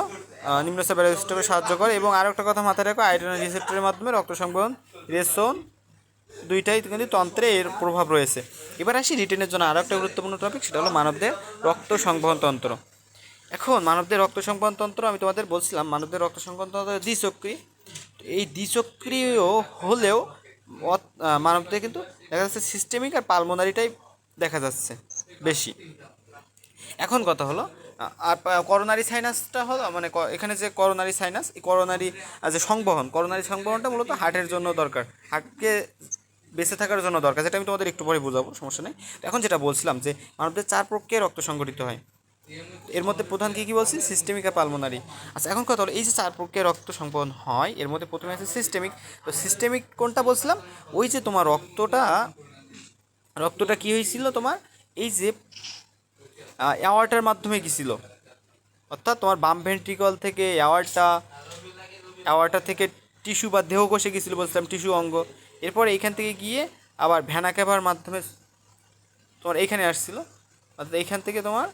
নিম্নচাপ ব্যারো রিসেপ্টরকে সাহায্য করে। এবং আরও একটা কথা মাথায় রাখো, আয়োডিন রিসেপ্টরের মাধ্যমে রক্ত সংবহন, রেসন দুইটাই কিন্তু তন্ত্রে এর প্রভাব রয়েছে। এবার আসি রিটেনের জন্য আরও একটা গুরুত্বপূর্ণ টপিক, সেটা হলো মানবদের রক্ত সংবহন তন্ত্র। এখন মানবদের রক্ত সংবহন তন্ত্র, আমি তোমাদের বলছিলাম মানবদের রক্ত সংবহন তন্ত্র দ্বিচক্রী। এই দ্বিচক্রীয় হলেও মানবদের কিন্তু দেখা যাচ্ছে সিস্টেমিক আর পালমোনারিটাই দেখা যাচ্ছে বেশি। এখন কথা হলো, আর করোনারি সাইনাসটা হলো মানে এখানে যে করোনারি সাইনাস, এই করোনারি যে করোনারি সংবহনটা মূলত হার্টের জন্য দরকার, হার্টকে বেঁচে থাকার জন্য দরকার, যেটা আমি তোমাদের একটু পরে বোঝাবো, সমস্যা নেই। এখন যেটা বলছিলাম যে মানবদের 4 প্রক্রিয়ায় রক্ত সংগঠিত হয়, এর মধ্যে প্রধান কী বলছি, সিস্টেমিক আর পালমোনারি। আচ্ছা এখন কথা হলো, এই যে 4 প্রক্রিয়ায় রক্ত সংবহন হয় এর মধ্যে প্রথমে আছে সিস্টেমিক। তো সিস্টেমিক কোনটা বলছিলাম, ওই যে তোমার রক্তটা কী হয়েছিল তোমার, এই যে অ্যাওয়ার্টার মাধ্যমে গেছিলো, অর্থাৎ তোমার বাম ভেন্ট্রিকল থেকে অ্যাওয়ার্টা থেকে টিস্যু বা দেহকোষে গেছিলো, বলছিলাম টিস্যু অঙ্গ। এরপর এইখান থেকে গিয়ে আবার ভ্যানা ক্যাভার মাধ্যমে তোমার এইখানে আসছিলো, অর্থাৎ এইখান থেকে তোমার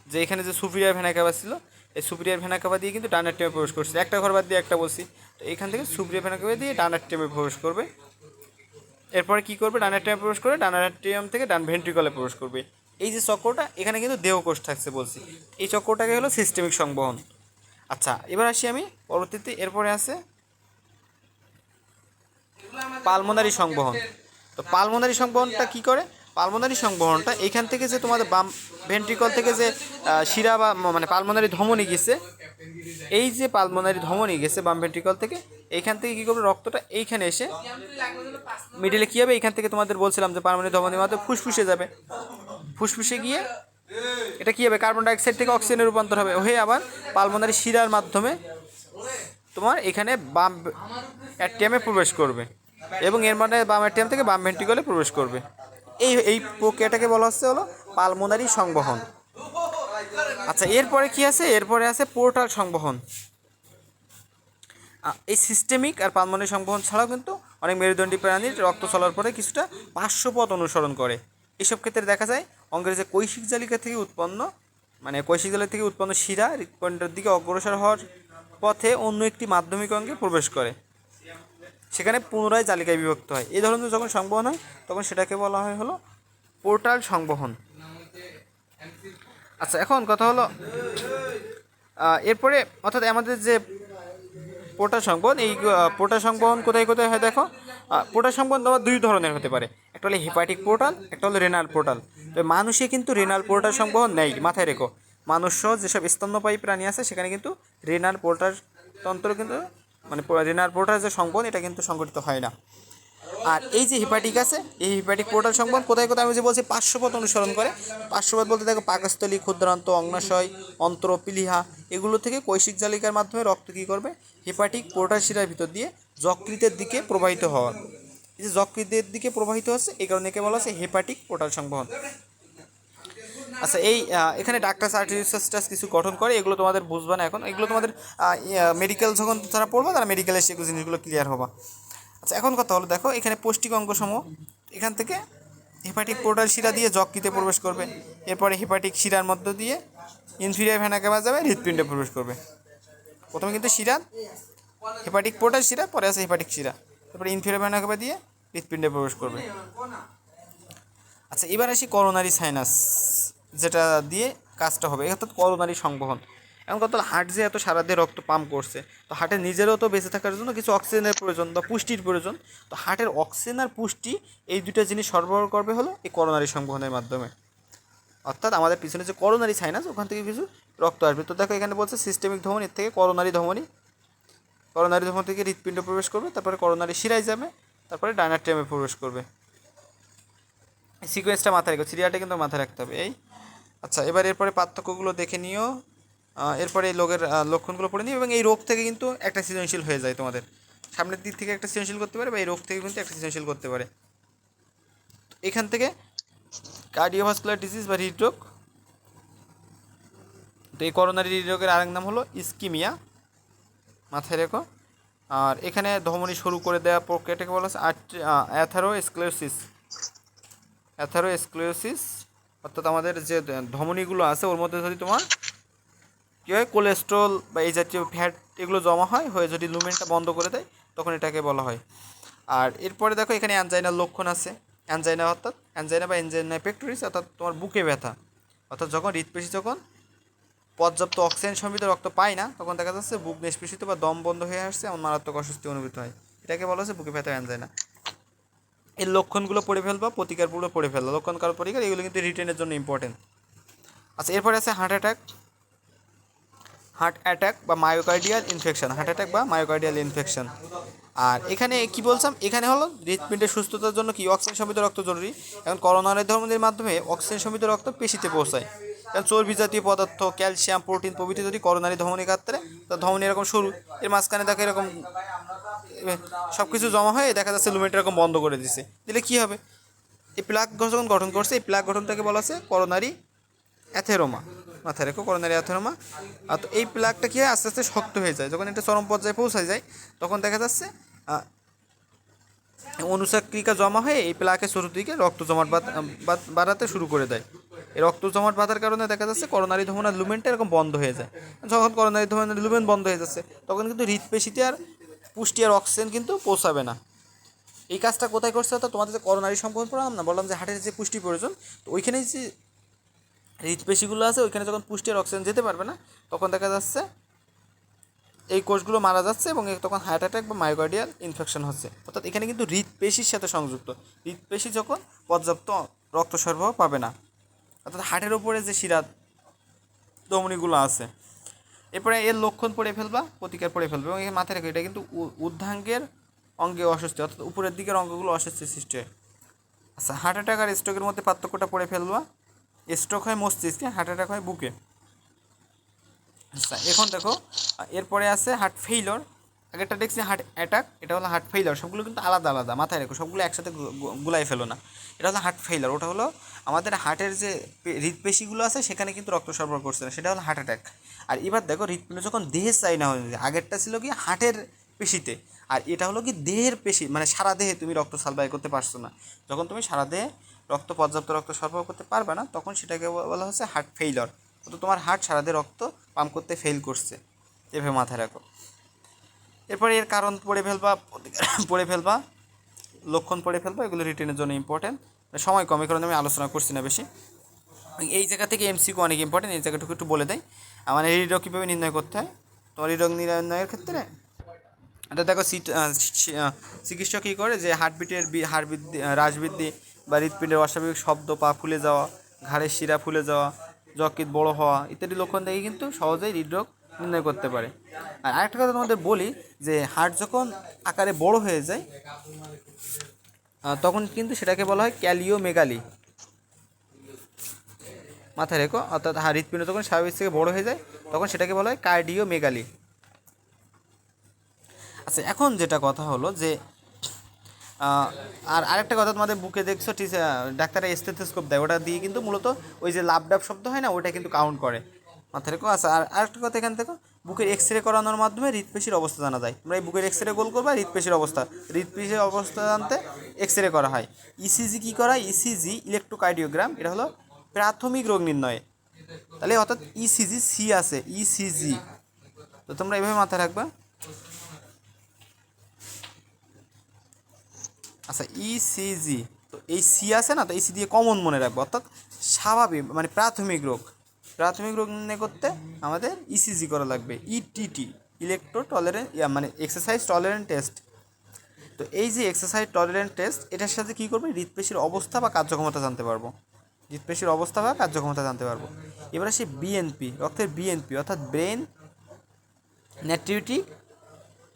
যে এখানে যে সুপিরিয়ার ভেনা ক্যাভা ছিল, এই সুপিরিয়ার ভেনা ক্যাভা দিয়ে কিন্তু ডান অ্যাট্রিয়ামে প্রবেশ করছে। একটা ঘর বাদ দিয়ে একটা বলছি, তো এইখান থেকে সুপিরিয়ার ভেনা ক্যাভা দিয়ে ডান অ্যাট্রিয়ামে প্রবেশ করবে। এরপরে কী করবে, ডান অ্যাট্রিয়ামে প্রবেশ করে ডান অ্যাট্রিয়াম থেকে ডান ভেন্ট্রিকলে প্রবেশ করবে। এই যে চক্রটা, এখানে কিন্তু দেহকোষ থাকছে বলছি, এই চক্রটাকে হলো সিস্টেমিক সংবহন। আচ্ছা এবার আসি আমি পরবর্তীতে, এরপরে আছে পালমোনারি সংবহন। তো পালমোনারি সংবহনটা কি করে? পালমোনারি সংবহনটা এইখান থেকে যে তোমাদের বাম ভেন্ট্রিকল থেকে যে শিরা বা মানে পালমোনারি ধমনী গেছে, এই যে পালমোনারি ধমনী গেছে বাম ভেন্ট্রিকল থেকে, এইখান থেকে কী করবে, রক্তটা এইখানে এসে মিডিলে কী হবে, এইখান থেকে তোমাদের বলছিলাম যে পালমোনারি ধমনীর মাধ্যমে ফুসফুসে যাবে। ফুসফুসে গিয়ে এটা কী হবে, কার্বন ডাইঅক্সাইড থেকে অক্সিজেনে রূপান্তর হবে, হয়ে আবার পালমোনারি শিরার মাধ্যমে তোমার এখানে বাম অ্যাট্রিয়ামে প্রবেশ করবে এবং এর মানে বাম অ্যাট্রিয়াম থেকে বাম ভেন্ট্রিকলে প্রবেশ করবে। এই প্রক্রিয়াটাকে বলা হচ্ছে হলো পালমোনারি সংবহন। আচ্ছা, এরপরে কি আছে? এরপরে আছে পোর্টাল সংবহন। এই সিস্টেমিক আর পালমোনারি সংবহন ছাড়াও কিন্তু অনেক মেরুদণ্ডী প্রাণীর রক্ত চলার পরে কিছুটা পার্শ্বপথ অনুসরণ করে। এসব ক্ষেত্রে দেখা যায় অঙ্গের যে কৈশিক জালিকা থেকে উৎপন্ন কৈশিক জালিকা থেকে উৎপন্ন শিরা হৃৎপিণ্ডের দিকে অগ্রসর হওয়ার পথে অন্য একটি মাধ্যমিক অঙ্গে প্রবেশ করে, সেখানে পুনরায় জালিকায় বিভক্ত হয়। এই ধরনের যখন সংবহন হয় তখন সেটাকে বলা হয় হলো পোর্টাল সংবহন। আচ্ছা, এখন কথা হলো এরপরে অর্থাৎ আমাদের যে পোর্টাল সংবহন, এই পোর্টাল সংবহন কোথায় কোথায় হয় দেখো। পোর্টাল সংবহন তোমার দুই ধরনের হতে পারে, একটা হলো হেপাটিক পোর্টাল, একটা হলো রেনাল পোর্টাল। তো মানুষে কিন্তু রেনাল পোর্টাল সংবহন নেই, মাথায় রেখো। মানুষ সহ যেসব স্তন্যপায়ী প্রাণী আছে সেখানে কিন্তু রেনাল পোর্টাল তন্ত্র কিন্তু রেনাল পোর্টাল যে সংবহন এটা কিন্তু সংগঠিত হয় না। আর এই যে হেপাটিক আছে, এই হেপাটিক পোর্টাল সংবহন কোথায় কোথায় আমি যে বলছি পার্শ্বপথ অনুসরণ করে। পার্শ্বপথ বলতে দেখো পাকস্থলী, ক্ষুদ্রান্ত, অগ্নাশয়, অন্ত্র, পিলিহা এগুলো থেকে কৈশিক জালিকার মাধ্যমে রক্ত কী করবে, হেপাটিক পোর্টাল শিরার ভিতর দিয়ে যকৃতের দিকে প্রবাহিত হওয়ার। এই যে যকৃতের দিকে প্রবাহিত হচ্ছে, এই কারণে একে বলা হচ্ছে হেপাটিক পোর্টাল সংবহন। আচ্ছা, এখানে ডাক্তার সার্টিফিকেট কিছু গঠন করে, এগুলো তোমাদের বুঝবে না এখন, এগুলো তোমাদের মেডিকেল যখন তারা পড়বে তারা মেডিকেলে সেগুলো জিনিসগুলো ক্লিয়ার হবা। আচ্ছা, এখন কথা হলো দেখো এখানে পৌষ্টিক অঙ্গসমূহ এখান থেকে হেপাটিক পোর্টাল শিরা দিয়ে যকৃতে প্রবেশ করবে, এরপরে হেপাটিক শিরার মধ্য দিয়ে ইনফিরিয়র ভেনা ক্যাভা যাবে, হৃৎপিণ্ডে প্রবেশ করবে। প্রথমে কিন্তু শিরা হেপাটিক পোর্টাল শিরা, পরে আছে হেপাটিক শিরা, তারপরে ইনফিরিয়র ভেনা ক্যাভা দিয়ে হৃৎপিণ্ডে প্রবেশ করবে। আচ্ছা, এবার আসি করোনারি সাইনাস, যেটা দিয়ে কাজটা হবে, অর্থাৎ করোনারি সংবহন। এখন কত হার্ট যে এত সারা দিয়ে রক্ত পাম্প করছে, তো হার্টের নিজেরও তো বেঁচে থাকার জন্য কিছু অক্সিজেনের প্রয়োজন বা পুষ্টির প্রয়োজন। তো হার্টের অক্সিজেন আর পুষ্টি এই দুটো জিনিস সরবরাহ করবে হলো এই করোনারি সংবহনের মাধ্যমে। অর্থাৎ আমাদের পিছনে যে করোনারি সাইনাস ওখান থেকে কিছু রক্ত আসবে। তো দেখো এখানে বলছে সিস্টেমিক ধমনী, এর থেকে করোনারি ধমনী, করোনারি ধমনী থেকে হৃৎপিণ্ড প্রবেশ করবে, তারপরে করোনারি শিরায় যাবে, তারপরে ডায়নাট্রিয়ামে প্রবেশ করবে। সিকোয়েন্সটা মাথায় রেখো, সিরিয়ালটা কিন্তু মাথায় রাখতে হবে। আচ্ছা, এবার এরপরে পার্থক্যগুলো দেখে নিও, এরপরে এই রোগের লক্ষণগুলো পড়ে নিও, এবং এই রোগ থেকে কিন্তু একটা সৃজনশীল হয়ে যায় তোমাদের, সামনের দিক থেকে একটা সৃজনশীল করতে পারে বা এই রোগ থেকে কিন্তু একটা সৃজনশীল করতে পারে। এখান থেকে কার্ডিওভাস্কুলার ডিজিজ বা হৃদরোগ, তো এই করোনারি হৃদরোগের আরেক নাম হলো ইস্কিমিয়া, মাথায় রেখো। আর এখানে ধমনী শুরু করে দেওয়া প্রক্রিয়াটাকে বলা হচ্ছে অ্যাথারোস্ক্লেরোসিস। অ্যাথারোস্ক্লেরোসিস অর্থাৎ আমাদের যে ধমনীগুলো আছে ওর মধ্যে যদি তোমার কী হয়, কোলেস্ট্রল বা এই জাতীয় ফ্যাট এগুলো জমা হয়ে যদি লুমেনটা বন্ধ করে দেয় তখন এটাকে বলা হয়। আর এরপরে দেখো এখানে অ্যানজাইনার লক্ষণ আছে। অ্যানজাইনা বা এনজাইনা পেক্টোরিস অর্থাৎ তোমার বুকে ব্যথা, অর্থাৎ যখন হৃৎপেশি যখন পর্যাপ্ত অক্সিজেন সমৃদ্ধ রক্ত পায় না তখন দেখা যাচ্ছে বুক নিষ্পেষিত বা দম বন্ধ হয়ে আসছে, এমন মারাত্মক অস্বস্তি অনুভূত হয়, এটাকে বলা হচ্ছে বুকে ব্যথা অ্যানজাইনা। এর লক্ষণগুলো পড়ে ফেলবা, প্রতিকারগুলো পড়ে ফেলবা, লক্ষণ কারো প্রতিকার এগুলো কিন্তু রিটেনের জন্য ইম্পর্টেন্ট। আচ্ছা, এরপরে আছে হার্ট অ্যাটাক বা মায়োকার্ডিয়াল ইনফেকশন। আর এখানে কি বলছিলাম, এখানে হলো হৃৎপিণ্ডের সুস্থতার জন্য কি অক্সিজেন সমৃদ্ধ রক্ত জরুরি। এখন করোনারি ধমনীর মাধ্যমে অক্সিজেন সমৃদ্ধ রক্ত পেশিতে পৌঁছায়, কারণ চর্বি জাতীয় পদার্থ, ক্যালসিয়াম, প্রোটিন প্রভৃতি যদি করোনারি ধমনী কাটতে, তো ধমনী এরকম সরু, এর মাঝখানে দেখো এরকম সব কিছু জমা হয়ে দেখা যাচ্ছে লুমেন্ট এরকম বন্ধ করে দিছে, দিলে কী হবে, এই প্লাক যখন গঠন করছে, এই প্লাক গঠনটাকে বলা আছে করোনারি অ্যাথেরোমা, মাথায় রেখো, করোনারি অ্যাথেরোমা। আর তো এই প্লাকটা কী হয়, আস্তে আস্তে শক্ত হয়ে যায়, যখন এটা চরম পর্যায়ে পৌঁছায় যায় তখন দেখা যাচ্ছে অনুসাক্রিকা জমা হয়ে এই প্লাকের চতুর্দিকে রক্ত জমাট বাড়াতে শুরু করে দেয়। এই রক্ত জমাট বাঁধার কারণে দেখা যাচ্ছে করোনারি ধমনীর লুমেনটা এরকম বন্ধ হয়ে যায়। যখন করোনারি ধমনীর লুমেন বন্ধ হয়ে যাচ্ছে তখন কিন্তু হৃৎপেশিতে আর পুষ্টি আর অক্সিজেন কিন্তু পৌঁছাবে না। এই কাজটা কোথায় করছে, অর্থাৎ তোমাদের যে করোনারি সংবহন পড়ালাম না, বললাম যে হার্টের যে পুষ্টি প্রয়োজন, তো ওইখানে যে হৃৎপেশিগুলো আছে ওইখানে যখন পুষ্টি আর অক্সিজেন যেতে পারবে না তখন দেখা যাচ্ছে এই কোষগুলো মারা যাচ্ছে এবং তখন হার্ট অ্যাটাক বা মায়োকার্ডিয়াল ইনফেকশন হচ্ছে। অর্থাৎ এখানে কিন্তু হৃদপেশির সাথে সংযুক্ত। হৃদপেশি যখন পর্যাপ্ত রক্ত সরবরাহ পাবে না, অর্থাৎ হার্টের ওপরে যে শিরা ধমনীগুলো আছে। এরপরে এর লক্ষণ পড়ে ফেলবা, প্রতিকার পড়ে ফেলবে এবং এখানে মাথায় রেখে এটা কিন্তু ঊর্ধ্বাঙ্গের অঙ্গে অস্বস্তি, অর্থাৎ উপরের দিকের অঙ্গগুলো অস্বস্তি সৃষ্টি হয়। আচ্ছা, হার্ট অ্যাটাক আর স্ট্রোকের মধ্যে পার্থক্যটা পড়ে ফেলবা। স্ট্রোক হয় মস্তিষ্কে, হার্ট অ্যাটাক হয় বুকে। আচ্ছা, এখন দেখো এরপরে আছে হার্ট ফেইলর। আগেরটা দেখছি হার্ট অ্যাটাক, এটা হলো হার্ট ফেইলর। সবগুলো কিন্তু আলাদা আলাদা, মাথায় রেখো, সবগুলো একসাথে গুলাই ফেলো না। এটা হলো হার্ট ফেইলর, ওটা হলো আমাদের হার্টের যে হৃদপেশিগুলো আছে সেখানে কিন্তু রক্ত সরবরাহ করছে না, সেটা হলো হার্ট অ্যাটাক। আর এবার দেখো হৃদপিণ্ড যখন দেহে চাই না হয়ে যায়, আগেরটা ছিল কি হার্টের পেশিতে, আর এটা হলো কি দেহের পেশি, মানে সারা দেহে তুমি রক্ত সাপ্লাই করতে পারছো না। যখন তুমি সারা দেহে পর্যাপ্ত রক্ত সরবরাহ করতে পারবে না, তখন সেটাকে বলা হচ্ছে হার্ট ফেইলর। তো তোমার হার্ট সারা দেহে রক্ত পাম্প করতে ফেল করছে, এভাবে মাথায় রাখো। এরপরে এর কারণ পড়ে ফেলবা, পড়ে ফেলবা, লক্ষণ পড়ে ফেলবা, এগুলো রিটেনের জন্য ইম্পর্টেন্ট। সময় কমে কারণে আমি আলোচনা করছি না বেশি। এই জায়গা থেকে এমসিকিউ অনেক ইম্পর্টেন্ট, এই জায়গাটুকু একটু বলে দেয়। মানে হৃদরোগ কীভাবে নির্ণয় করতে হয়। তোমার হৃদরোগ নির্ণয়ের ক্ষেত্রে এটা দেখো চিকিৎসক কী করে, যে হার্টবিটের হার বৃদ্ধি, হ্রাস বৃদ্ধি বা হৃৎপিণ্ডের অস্বাভাবিক শব্দ, পা ফুলে যাওয়া, ঘাড়ের শিরা ফুলে যাওয়া, যকৃৎ বড় হওয়া ইত্যাদি লক্ষণ থেকে কিন্তু সহজেই হৃদরোগ নির্ণয় করতে পারে। আর আরেকটা কথা তোমাদের বলি, যে হার্ট যখন আকারে বড় হয়ে যায় তখন কিন্তু সেটাকে বলা হয় ক্যালিওমেগালি, মাথায় রেখো। অর্থাৎ হৃৎপিণ্ড যখন স্বাভাবিক থেকে বড় হয়ে যায় তখন সেটাকে বলা হয় কার্ডিওমেগালি। আচ্ছা, এখন যেটা কথা হলো যে আর আরেকটা কথা, তোমাদের বুকে দেখছো ডাক্তাররা স্টেথোস্কোপ দেয়, ওটা দিয়ে কিন্তু মূলত ওই যে লাভ ডাব শব্দ হয় না, ওটা কিন্তু কাউন্ট করে, মাথায় রেখো। আচ্ছা, আর আরেকটা কথা এখান থেকে, বুকের এক্স রে করানোর মাধ্যমে হৃৎপেশির অবস্থা জানা যায়। তোমরা এই বুকের এক্স রে গোল করবা, হৃৎপেশির অবস্থা জানতে এক্স রে করা হয়। ইসিজি কী করা হয়, ইসিজি ইলেকট্রোকার্ডিওগ্রাম, এটা হলো প্রাথমিক রোগ নির্ণয়ে। তাহলে অর্থাৎ ইসিজি সি আছে, ইসিজি, তো তোমরা এইভাবে মাথায় রাখবা। আচ্ছা, ইসিজি, তো এই সি আছে না, তো এই সি দিয়ে কমন মনে রাখবো, অর্থাৎ স্বাভাবিক মানে প্রাথমিক রোগ নির্ণয় করতে আমাদের ইসিজি করা লাগবে। ইটিটি, ইলেকট্রো টলারেন্ট, মানে এক্সারসাইজ টলারেন্ট টেস্ট। তো এই যে এক্সারসাইজ টলারেন্ট টেস্ট, এটার সাথে কী করবে, হৃৎপেশির অবস্থা বা কার্যক্ষমতা জানতে পারবো, এবার আসে বিএনপি, রক্তের বিএনপি অর্থাৎ ব্রেন নেট্রিউটিক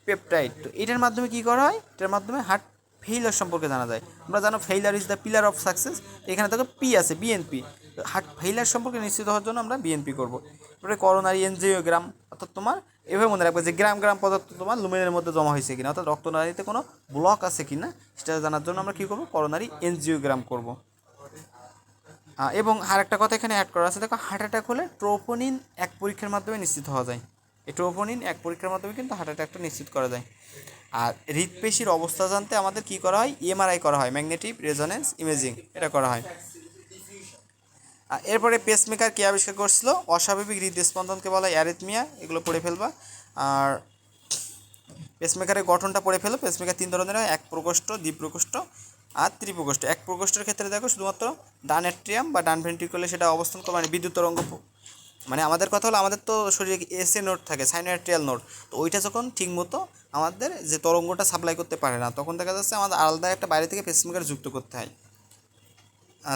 পেপটাইড। তো এটার মাধ্যমে কী করা হয়, এটার মাধ্যমে হার্ট ফেইলার সম্পর্কে জানা যায়। আমরা জানো failure is the pillar of success, এখানে দেখো পি আছে, বিএনপি। হার্ট ফেইলার সম্পর্কে নিশ্চিত হওয়ার জন্য আমরা বিএনপি করবো। এরপরে করোনারি এনজিওগ্রাম, অর্থাৎ তোমার এভাবে মনে রাখবে যে গ্রাম পদার্থ তোমার লুমেনের মধ্যে জমা হয়েছে কিনা, অর্থাৎ রক্তনালীতে কোনো ব্লক আছে কিনা সেটা জানার জন্য আমরা কী করবো, করোনারি এনজিওগ্রাম করবো। এবং আরেকটা কথা এখানে অ্যাড করা আছে, দেখো হার্ট অ্যাটাক হলে ট্রোপোনিন এক পরীক্ষার মাধ্যমে নিশ্চিত হওয়া যায়। এই ট্রোপোনিন এক পরীক্ষার মাধ্যমে কিন্তু হার্ট অ্যাটাকটা নিশ্চিত করা যায়। আর হৃৎপেশির অবস্থা জানতে আমাদের কী করা হয়, এমআরআই করা হয়, ম্যাগনেটিক রেজোনেন্স ইমেজিং, এটা করা হয়। এরপরে পেসমেকার কে আবিষ্কার করছিল, অস্বাভাবিক হৃদস্পন্দনকে বলা হয় অ্যারিথমিয়া, এগুলো পড়ে ফেলবা। আর পেসমেকারের গঠনটা পড়ে ফেলো। পেসমেকার 3 ধরনের হয়, এক প্রকোষ্ঠ, দ্বিপ্রকোষ্ঠ আর ত্রিপ্রকোষ্ঠ। এক প্রকোষ্ঠের ক্ষেত্রে দেখো শুধুমাত্র ডান অ্যাট্রিয়াম বা ডান ভেন্ট্রিকলে সেটা অবস্থান করে, মানে বিদ্যুৎ তরঙ্গ, মানে আমাদের কথা হলো আমাদের তো শরীরে এসএ নোড থাকে, সাইনোঅ্যাট্রিয়াল নোড, তো ওইটা যখন ঠিকমতো আমাদের যে তরঙ্গটা সাপ্লাই করতে পারে না, তখন দেখা যাচ্ছে আমাদের আলাদা একটা বাইরে থেকে পেসমেকার যুক্ত করতে হয়।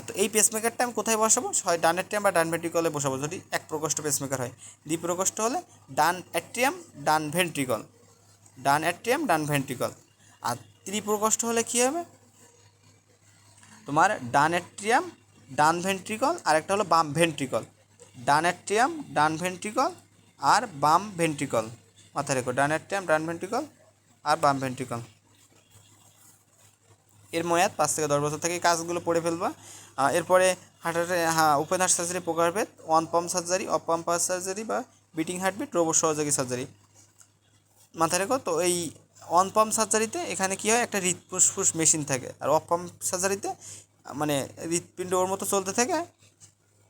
তো এই পেসমেকারটা আমি কোথায় বসাবো, হয় ডান অ্যাট্রিয়াম বা ডান ভেন্ট্রিকলে বসাবো যদি এক প্রকোষ্ঠ পেসমেকার হয়। দ্বিপ্রকোষ্ঠ হলে ডান অ্যাট্রিয়াম ডান ভেন্ট্রিকল, আর ত্রিপ্রকোষ্ঠ হলে কী হবে, তোমার ডান অ্যাট্রিয়াম ডান ভেন্ট্রিকল আর একটা হলো বাম ভেন্ট্রিকল। ডান অ্যাট্রিয়াম ডান ভেন্ট্রিকল আর বাম ভেন্ট্রিকল, মাথায় রেখো, ডান অ্যাট্রিয়াম ডান ভেন্ট্রিকল আর বাম ভেন্ট্রিকল। এর মেয়াদ 5 থেকে 10 বছর থেকে কাজগুলো পড়ে ফেলবা। এরপরে ওপেন হার্ট সার্জারি প্রকারভেদ, one pump surgery, of pump surgery বা বিটিং হার্টবিট, রোবট সহযোগী সার্জারি, মাথায় রেখো। তো এই অন পাম্প সার্জারিতে এখানে কী হয়, একটা হৃৎফুসফুস মেশিন থাকে, আর অফ পাম্প সার্জারিতে মানে হৃৎপিণ্ড ওর মতো চলতে থাকে,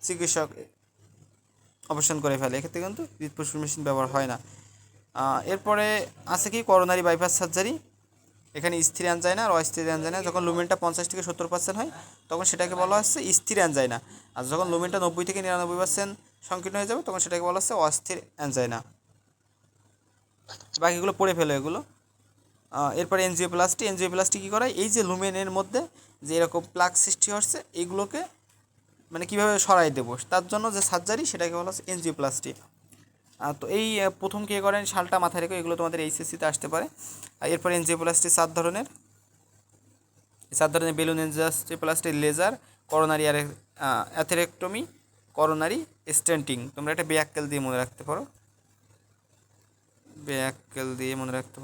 চিকিৎসক অপারেশন করে ফেলে, এক্ষেত্রে কিন্তু হৃৎফুসফুস মেশিন ব্যবহার হয় না। এরপরে আছে কি করোনারি বাইপাস সার্জারি, এখানে স্থির অ্যানজাইনা আর অস্থির অ্যানজাইনা। যখন লুমেনটা 50 থেকে 70% হয় তখন সেটাকে বলা হচ্ছে স্থির অ্যানজাইনা, আর যখন লুমেনটা 90 থেকে 99% সংকীর্ণ হয়ে যাবে তখন সেটাকে বলা হচ্ছে অস্থির অ্যানজাইনা। বাকিগুলো পড়ে ফেলো এগুলো। এরপরে এনজিওপ্লাস্টি কী করে, এই যে লুমেনের মধ্যে যে এরকম প্লাক সৃষ্টি হচ্ছে এইগুলোকে মানে কীভাবে সরাই দেবো তার জন্য যে সার্জারি সেটাকে বলা হচ্ছে এনজিওপ্লাস্টি। তো এই প্রথম কে করেন সালটা মাথায় রেখো, এগুলো তোমাদের এইচএসসিতে আসতে পারে। এরপরে এনজিওপ্লাস্টি 4 ধরনের balloon angioplasty, laser, coronary atherectomy, coronary stenting. তোমরা একটা ব্যাককেল দিয়ে মনে রাখতে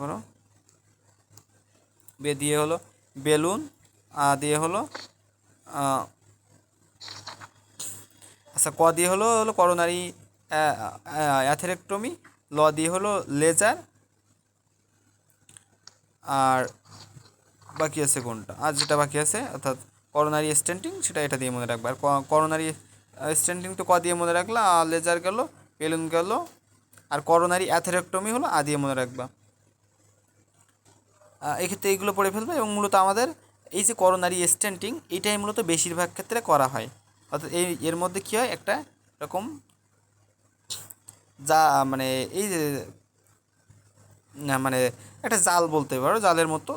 পারো, বে দিয়ে হলো বেলুন, দিয়ে হলো আচ্ছা ক দিয়ে হলো করোনারি অ্যাথেরেক্টমি, ল দিয়ে হলো লেজার, আর বাকি আছে কোনটা, আর যেটা বাকি আছে অর্থাৎ করোনারি স্টেন্টিং সেটা এটা দিয়ে মনে রাখবে। আর করোনারি স্টেন্টিং তো ক দিয়ে মনে রাখলা, লেজার গেল, বেলুন গেল, আর করোনারি অ্যাথেরেক্টমি হলো দিয়ে মনে রাখবা। এক্ষেত্রে এইগুলো পড়ে ফেলবে। এবং মূলত আমাদের এই যে করোনারি স্টেন্টিং এইটাই মূলত বেশিরভাগ ক্ষেত্রে করা হয়। অর্থাৎ এর মধ্যে কী হয়, একটা এরকম যা মানে এই যে মানে একটা জাল বলতে পারো, জালের মতো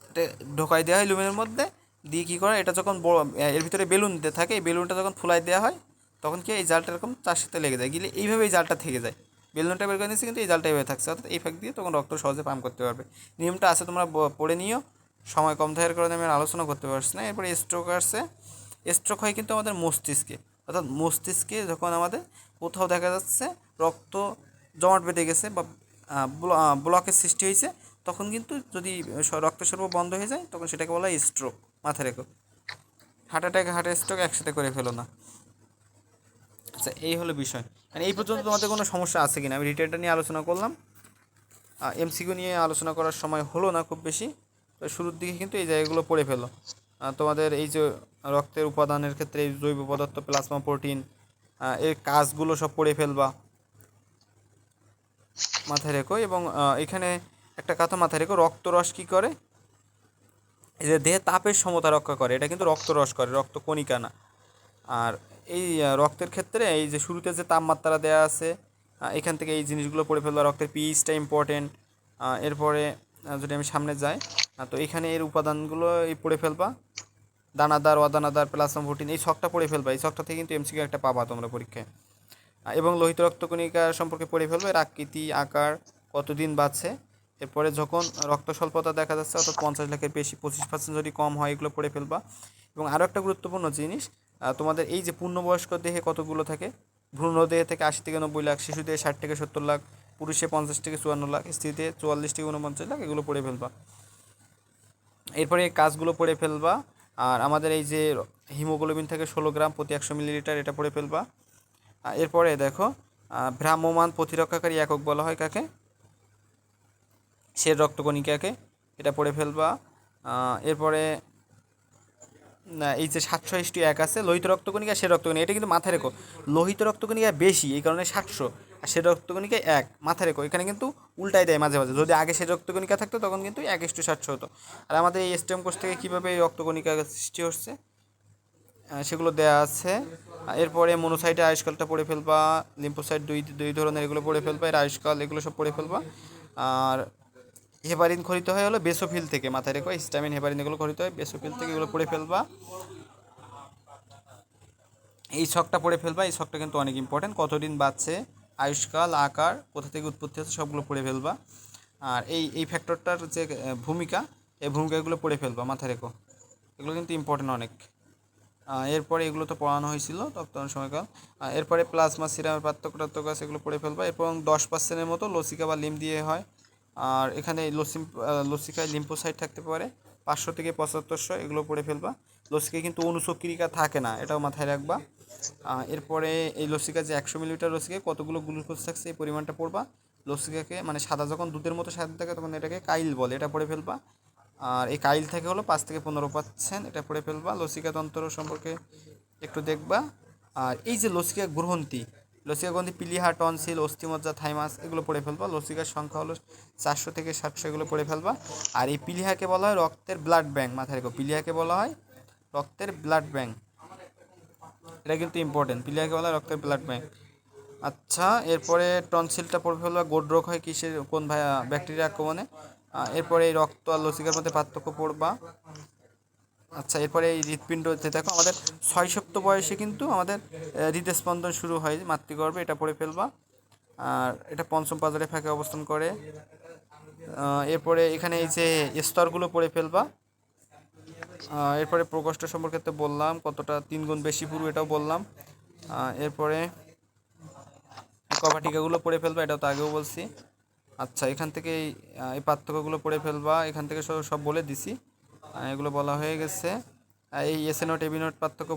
এটা ঢোকাই দেওয়া হয় লুমের মধ্যে, দিয়ে কী করে এটা যখন বড় এর ভিতরে বেলুন দিতে থাকে, এই বেলুনটা যখন ফুলাই দেওয়া হয় তখন কি এই জালটা এরকম তার সাথে লেগে যায়, গেলে এইভাবে এই জালটা থেকে যায়। বেলুনটা বের করে নিচ্ছে কিন্তু এই জালটা এইভাবে থাকছে, অর্থাৎ এই ফাঁক দিয়ে তখন রক্ত সহজে পাম্প করতে পারবে। নিয়মটা আছে, তোমরা পড়ে নিও, সময় কম থাকার কারণে আমি আলোচনা করতে পারছি না। এরপরে স্ট্রোক আসছে। স্ট্রোক হয় কিন্তু আমাদের মস্তিষ্কে, অর্থাৎ মস্তিষ্কে যখন আমাদের কোথাও দেখা যাচ্ছে রক্ত জমাট বেঁধে গেছে বা ব্লকের সৃষ্টি হয়েছে, তখন কিন্তু যদি রক্তস্রাব বন্ধ হয়ে যায় তখন সেটাকে বলা হয় স্ট্রোক। মাথায় রেখো, হার্ট অ্যাটাক হার্ট স্ট্রোক একসাথে করে ফেলো না। আচ্ছা এই হলো বিষয়। মানে এই পর্যন্ত তোমাদের কোনো সমস্যা আছে কিনা, আমি রিটেনটা নিয়ে আলোচনা করলাম, এমসিকিউ নিয়ে আলোচনা করার সময় হলো না খুব বেশি। তো শুরুর দিকে কিন্তু এই জায়গাগুলো পড়ে ফেলো। তোমাদের এই যে রক্তের উপাদানের ক্ষেত্রে এই জৈব পদার্থ, প্লাজমা, প্রোটিন, এর কাজগুলো সব পড়ে ফেলবা, মাথায় রেখো। এবং এখানে একটা কথা মাথায় রেখো, রক্তরস কী করে, এই যে দেহে তাপের সমতা রক্ষা করে, এটা কিন্তু রক্তরস করে, রক্তকণিকা না। আর এই রক্তের ক্ষেত্রে এই যে শুরুতে যে তাপমাত্রা দেওয়া আছে, এখান থেকে এই জিনিসগুলো পড়ে ফেলবা, রক্তের পিএইচটা ইম্পর্টেন্ট। এরপরে যদি আমি সামনে যাই, তো এখানে এর উপাদানগুলো এই পড়ে ফেলবা, দানাদার, অদানাদার, প্লাজমা, প্রোটিন, এই ছকটা পড়ে ফেলবা। এই ছকটা থেকে কিন্তু এমসিকিউ একটা পাবা তোমরা পরীক্ষায়। এবং লোহিত রক্তকণিকা সম্পর্কে পড়ে ফেলবে, এর আকৃতি, আকার, কতদিন বাঁচে। এরপরে যখন রক্ত স্বল্পতা দেখা যাচ্ছে অর্থাৎ 50 লাখের বেশি, 25% যদি কম হয়, এগুলো পড়ে ফেলবা। এবং আরও একটা গুরুত্বপূর্ণ জিনিস, তোমাদের এই যে পূর্ণবয়স্ক দেহে কতগুলো থাকে, ভ্রূণ দেহে থেকে 80 থেকে 90 লাখ, শিশু দেহে 60 থেকে 70 লাখ, পুরুষে 50 থেকে 54 লাখ, স্ত্রীতে 44 থেকে 49 লাখ, এগুলো পড়ে ফেলবা। এরপরে এই কাজগুলো পড়ে ফেলবা। আর আমাদের এই যে হিমোগ্লোবিন থাকে 16 গ্রাম প্রতি 100 মিলিলিটার, এটা পড়ে ফেলবা। এরপরে দেখো, ভ্রাম্যমাণ প্রতিরক্ষাকারী একক বলা হয় কাকে, সে রক্তকণিকাকে, এটা পড়ে ফেলবা। এরপরে এই যে 700:1 আছে, লোহিত রক্তকণিকা, সে রক্তকণিকা, এটা কিন্তু মাথায় রেখো, লোহিত রক্তকণিকা বেশি এই কারণে 700, আর সে রক্তকণিকা 1, মাথায় রেখো। এখানে কিন্তু উল্টাই দেয় মাঝে মাঝে, যদি আগে সে রক্তকণিকা থাকতো তখন কিন্তু 1:700 হতো। আর আমাদের এই স্টেম কোষ থেকে কীভাবে এই রক্তকণিকা সৃষ্টি হচ্ছে সেগুলো দেয়া আছে। এরপরে মনোসাইটের আয়ুষ্কালটা পড়ে ফেলবা, লিম্ফোসাইট দুই ধরনের, এগুলো পড়ে ফেলবা, এর আয়ুষ্কাল এগুলো সব পড়ে ফেলবা। আর হেপারিন খরিত হয় হলো বেসোফিল থেকে, মাথায় রেখো, হিস্টামিন, হেপারিন এগুলো খরিত হয় বেসোফিল থেকে, এগুলো পড়ে ফেলবা। এই ছকটা পড়ে ফেলবা, এই ছকটা কিন্তু অনেক ইম্পর্টেন্ট, কতদিন বাঁচছে, আয়ুষ্কাল, আকার, কোথা থেকে উৎপত্তি হচ্ছে, সবগুলো পড়ে ফেলবা। আর এই ফ্যাক্টরটার যে ভূমিকা, এই ভূমিকাগুলো পড়ে ফেলবা, মাথায় রেখো, এগুলো কিন্তু ইম্পর্টেন্ট অনেক। এরপরে এগুলো তো পড়ানো হয়েছিল তখন সময়কাল। এরপরে প্লাজমা, সিরামের পার্থক্য আছে, এগুলো পড়ে ফেলবা। এবং 10%-এর মতো লসিকা বা লিম দিয়ে হয়। আর এখানে লসিকায় লিম্ফোসাইট থাকতে পারে 500 থেকে 7500, এগুলো পড়ে ফেলবা। লসিকায় কিন্তু অনুচক্রিকা থাকে না, এটাও মাথায় রাখবা। এরপরে এই লসিকা যে 100 মিলিলিটার লসিকায় কতগুলো গ্লুকোজ থাকছে এই পরিমাণটা পড়বা। লসিকাকে মানে সাদা যখন দুধের মতো সাদা থাকে তখন এটাকে কাইল বলে, এটা পড়ে ফেলবা। আর এই কাইল থেকে হলো 5 থেকে 15%, এটা পড়ে ফেলবা। লসিকা তন্ত্র সম্পর্কে একটু দেখবা। আর এই যে লসিকা গ্রন্থি, পিলিহা, টনসিল, অস্থিমজ্জা, থাইমাস, এগুলো পড়ে ফেলবা। লসিকার সংখ্যা হলো 400 থেকে 700, এগুলো পড়ে ফেলবা। আর এই পিলিহাকে বলা হয় রক্তের ব্লাড ব্যাংক, মাথায় রেখো, পিলিহাকে বলা হয় রক্তের ব্লাড ব্যাংক, এটা কিন্তু ইম্পর্টেন্ট, পিলিহাকে বলা হয় রক্তের ব্লাড ব্যাংক। আচ্ছা, এরপরে টনসিলটা পড়ে ফেলবা গোড রোগ হয় কিসের কোন ব্যাকটেরিয়া আক্রমণে। এরপরে এই রক্ত আর লসিকার মধ্যে পার্থক্য পড়বা। আচ্ছা, এরপরে এই হৃৎপিণ্ডতে দেখো আমাদের 6 সপ্তাহ বয়সে কিন্তু আমাদের হৃদস্পন্দন শুরু হয় মাতৃগর্ভে, এটা পড়ে ফেলবা। আর এটা পঞ্চম পাজরের ফাঁকে অবস্থান করে। এরপরে এখানে এই যে স্তরগুলো পড়ে ফেলবা। এরপরে প্রকোষ্ঠ সম্পর্কে তো বললাম, কতটা 3 গুণ বেশি পুরু এটাও বললাম। এরপরে কভা টিকাগুলো পড়ে ফেলবা, এটাও তো আগেও বলছি। আচ্ছা, এখান থেকে এই পার্থক্যগুলো পড়ে ফেলবা, এখান থেকে সব বলে দিছি, এগুলো বলা হয়ে গেছে। এই এসএ নোট এবি নোট পার্থক্য